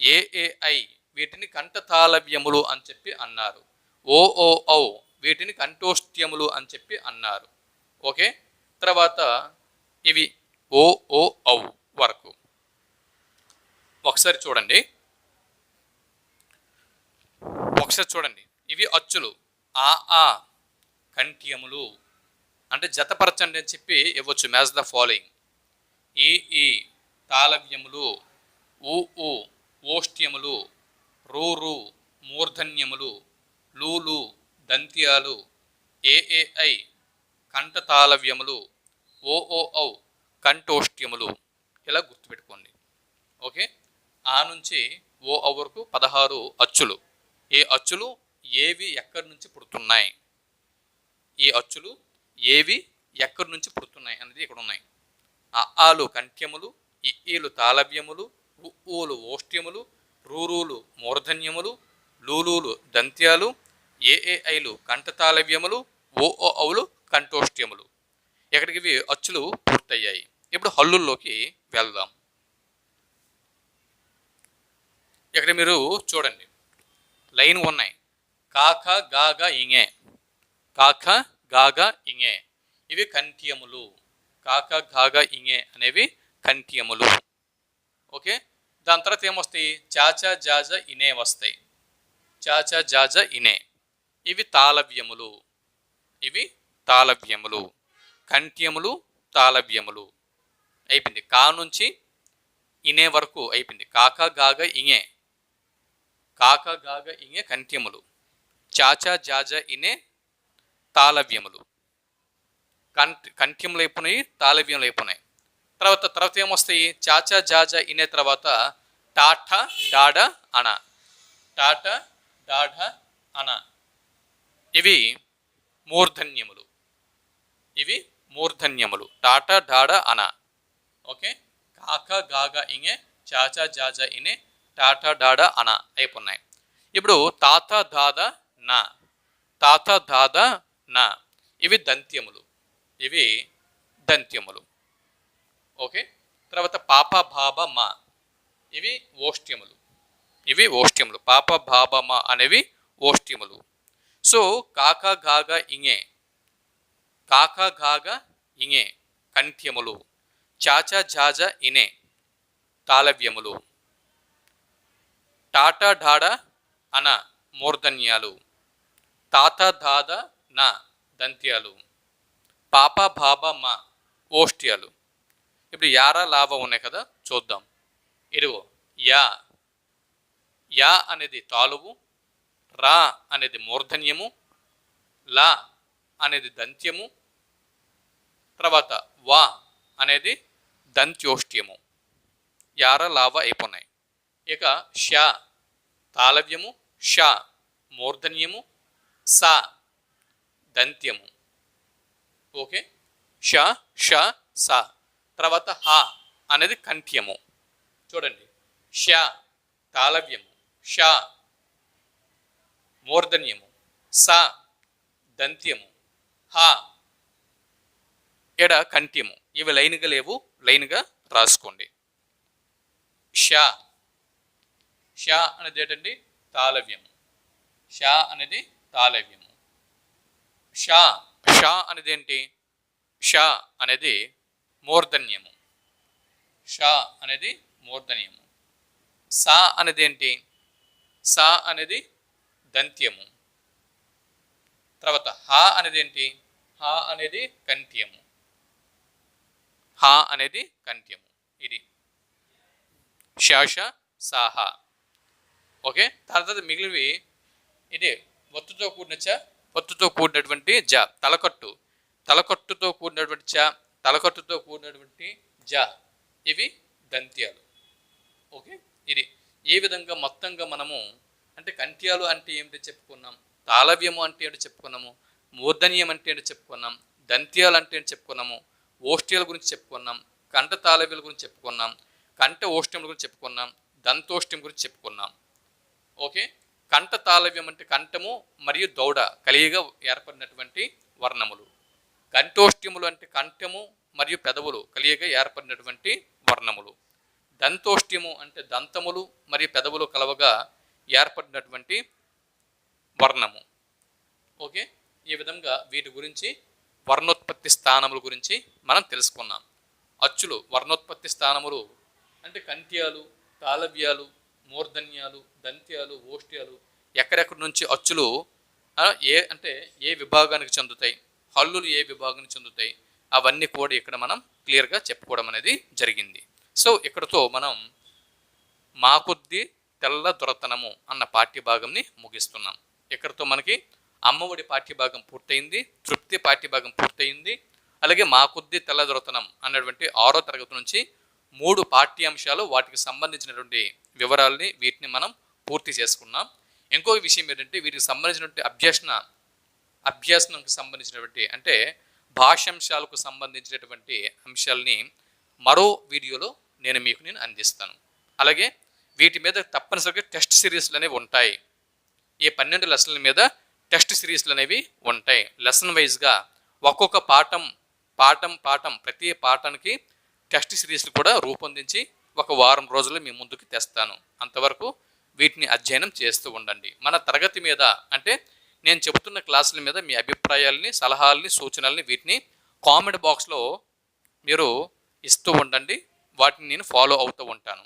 ఏ ఏ ఐ వీటిని కంఠతాళవ్యములు అని చెప్పి అన్నారు. ఓ ఓ ఔ వీటిని కంఠోష్ట్యములు అని చెప్పి అన్నారు. ఓకే. తర్వాత ఇవి ఓ ఓ ఔ వరకు ఒకసారి చూడండి. ఇవి అచ్చులు. ఆ ఆ కంఠ్యములు అంటే జతపరచండి అని చెప్పి ఇవ్వచ్చు. Match the following. ఈ ఈ తాళవ్యములు, ఊ ఊ ఓష్ట్యములు, రూ రూ మూర్ధన్యములు, లూలు దంత్యాలు, ఏ ఏ ఐ కంఠతాళవ్యములు, ఓ ఓ ఔ కంఠోష్ట్యములు. ఇలా గుర్తుపెట్టుకోండి. ఓకే. ఆ నుంచి ఓ ఔ వరకు 16 అచ్చులు. ఈ అచ్చులు ఏవి ఎక్కడి నుంచి పుడుతున్నాయి, ఈ అచ్చులు ఏవి ఎక్కడి నుంచి పుడుతున్నాయి అనేది ఇక్కడ ఉన్నాయి. ఆలు కంఠ్యములు, ఈలు తాళవ్యములు, ఊలు ఓష్ట్యములు, రూరూలు మూర్ధన్యములు, లూలూలు దంత్యాలు, ఏఐలు కంఠతాళవ్యములు, ఓ ఔలు కంఠోష్ట్యములు. ఇక్కడికి ఇవి అచ్చులు పూర్తయ్యాయి. ఇప్పుడు హల్లుల్లోకి వెళ్దాం. ఇక్కడ మీరు చూడండి, లైన్ ఉన్నాయి. కాక గాగ ఇంగే, కాక గాగ ఇంగే ఇవి కంఠ్యములు. కాక గాగ ఇంగే అనేవి కంఠ్యములు. ఓకే. దాని తర్వాత ఏమొస్తాయి? చాచా జాజ ఇనే వస్తాయి. చాచా జాజ ఇనే ఇవి తాళవ్యములు. ఇవి తాళవ్యములు, కంఠ్యములు, తాళవ్యములు. అయిపోయింది. కా నుంచి ఇనే వరకు అయిపోయింది. కాక గాగ ఇంగే, కాక గాగ ఇంగే కంఠ్యములు, చాచా జాజ ఇనే తాళవ్యములు. కంఠ్యములు అయిపోయినాయి, తాళవ్యములు అయిపోయినాయి. తర్వాత ఏమొస్తాయి? చాచా జాజ ఇనే తర్వాత టాఠ డాడ అన, టాట డాఢ అన ఇవి మూర్ధన్యములు. ఇవి మూర్ధన్యములు. టాట డాడ అన. ఓకే. కాక గాగ ఇంగే, చాచా జాజ ఇనే, టాట డాడ అన అయిపోయినాయి. ఇప్పుడు తాత దాద నా, తాత దాద నా ఇవి దంత్యములు. ఇవి దంత్యములు. ఓకే. తర్వాత పాప బాబ మా ఇవి ఓష్ట్యములు. ఇవి ఓష్ట్యములు. పాప బాబ మా అనేవి ఓష్ట్యములు. సో కాక గాగ ఇంగే, కాక గాగ ఇంగే కంఠ్యములు, చాచా జాజ ఇనే తాళవ్యములు, టాట డాడ అన మూర్ధన్యాలు, తాత దాద నా దంత్యాలు, పాప బాబ మా ఓష్ట్యాలు. ఇప్పుడు యారా లాభ ఉన్నాయి కదా, చూద్దాం. ఇదిగో యా, యా అనేది తాలువు, రా అనేది మూర్ధన్యము, లా అనేది దంత్యము, తర్వాత వా అనేది దంత్యోష్ట్యము. యార లావ అయిపోయినాయి. ఇక షా తాళవ్యము, షా మూర్ధన్యము, సా దంత్యము. ఓకే. ష ష సా. తర్వాత హ అనేది కంఠ్యము. చూడండి, ష తాళవ్యము, ష మూర్ధన్యము, సా దంత్యము, హ ఎడ కంఠ్యము. ఇవి లైన్గా లేవు, లైన్గా రాసుకోండి. ష, ష అనేది ఏంటండి? తాళవ్యము. ష అనేది తాళవ్యము. షా, షా అనేది ఏంటి? షా అనేది మూర్ధన్యము. షా అనేది మూర్ధన్యము. సా అనేది ఏంటి? సా అనేది దంత్యము. తర్వాత హ అనేది ఏంటి? హ అనేది కంఠ్యము. హ అనేది కంఠ్యము. ఇది శాష సాహ. ఓకే. తర్వాత మిగిలినవి ఇదే ఒత్తుతో కూడిన చ, ఒత్తుతో కూడినటువంటి జ. తలకట్టుతో కూడినటువంటి చ, తలకట్టుతో కూడినటువంటి జ. ఇవి దంత్యాలు. ఓకే, ఇది ఈ విధంగా మొత్తంగా మనము అంటే కంఠ్యాలు అంటే ఏమిటి చెప్పుకున్నాం, తాళవ్యము అంటే ఏంటో చెప్పుకున్నాము, మూర్ధన్యం అంటే ఏంటో చెప్పుకున్నాం, దంత్యాలు అంటే ఏంటో చెప్పుకున్నాము, ఓష్ట్యాల గురించి చెప్పుకున్నాం, కంఠ తాళవ్యాల గురించి చెప్పుకున్నాం, కంఠ ఓష్ట్యముల గురించి చెప్పుకున్నాం, దంతోష్ట్యం గురించి చెప్పుకున్నాం. ఓకే, కంఠ తాళవ్యం అంటే కంఠము మరియు దౌడ కలిగిగా ఏర్పడినటువంటి వర్ణములు. కంఠోష్ట్యములు అంటే కంఠము మరియు పెదవులు కలియగా ఏర్పడినటువంటి వర్ణములు. దంతోష్ట్యము అంటే దంతములు మరియు పెదవులు కలవగా ఏర్పడినటువంటి వర్ణము. ఓకే, ఈ విధంగా వీటి గురించి వర్ణోత్పత్తి స్థానముల గురించి మనం తెలుసుకున్నాం. అచ్చులు వర్ణోత్పత్తి స్థానములు అంటే కంఠ్యాలు, తాళవ్యాలు, మూర్ధన్యాలు, దంత్యాలు, ఓష్ట్యాలు ఎక్కడెక్కడి నుంచి అచ్చులు ఏ విభాగానికి చెందుతాయి, హల్లులు ఏ విభాగానికి చెందుతాయి, అవన్నీ కూడా ఇక్కడ మనం క్లియర్గా చెప్పుకోవడం అనేది జరిగింది. సో ఇక్కడతో మనం మా కొద్ది తెల్ల దొరతనము అన్న పాఠ్యభాగంని ముగిస్తున్నాం. ఇక్కడతో మనకి అమ్మఒడి పాఠ్యభాగం పూర్తయింది, తృప్తి పాఠ్యభాగం పూర్తయింది. అలాగే మా కొద్ది తెల్ల దొరతనం అన్నటువంటి 6వ తరగతి నుంచి 3 పాఠ్యాంశాలు వాటికి సంబంధించినటువంటి వివరాలని వీటిని మనం పూర్తి చేసుకున్నాం. ఇంకొక విషయం ఏంటంటే వీటికి సంబంధించినటువంటి అభ్యాసనంకి సంబంధించినటువంటి అంటే భాషాంశాలకు సంబంధించినటువంటి అంశాలని మరో వీడియోలో నేను అందిస్తాను. అలాగే వీటి మీద తప్పనిసరిగా టెస్ట్ సిరీస్లు అనేవి ఉంటాయి. ఈ 12 లెసన్ల మీద టెస్ట్ సిరీస్లు అనేవి ఉంటాయి. లెసన్ వైజ్గా ఒక్కొక్క పాఠం ప్రతి పాఠానికి టెస్ట్ సిరీస్లు కూడా రూపొందించి ఒక వారం రోజుల్లో మీ ముందుకు తెస్తాను. అంతవరకు వీటిని అధ్యయనం చేస్తూ ఉండండి. మన తరగతి మీద అంటే నేను చెబుతున్న క్లాసుల మీద మీ అభిప్రాయాలని, సలహాలని, సూచనల్ని వీటిని కామెంట్ బాక్స్లో మీరు ఇస్తూ ఉండండి. వాటిని నేను ఫాలో అవుతూ ఉంటాను.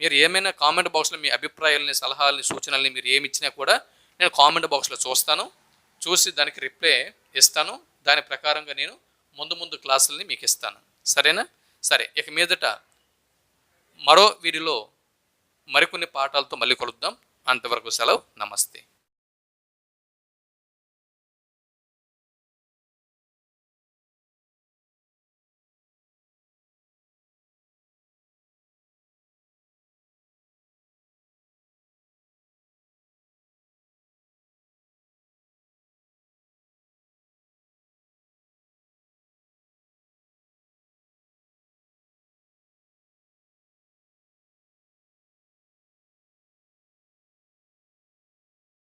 మీరు ఏమైనా కామెంట్ బాక్స్లో మీ అభిప్రాయాలని, సలహాలని, సూచనల్ని మీరు ఏమి ఇచ్చినా కూడా నేను కామెంట్ బాక్స్లో చూసి దానికి రిప్లై ఇస్తాను. దాని ప్రకారంగా నేను ముందు క్లాసులని మీకు ఇస్తాను. సరేనా? సరే, ఇక మీదట మరో వీడియోలో మరికొన్ని పాఠాలతో మళ్ళీ కలుద్దాం. అంతవరకు సెలవు. నమస్తే.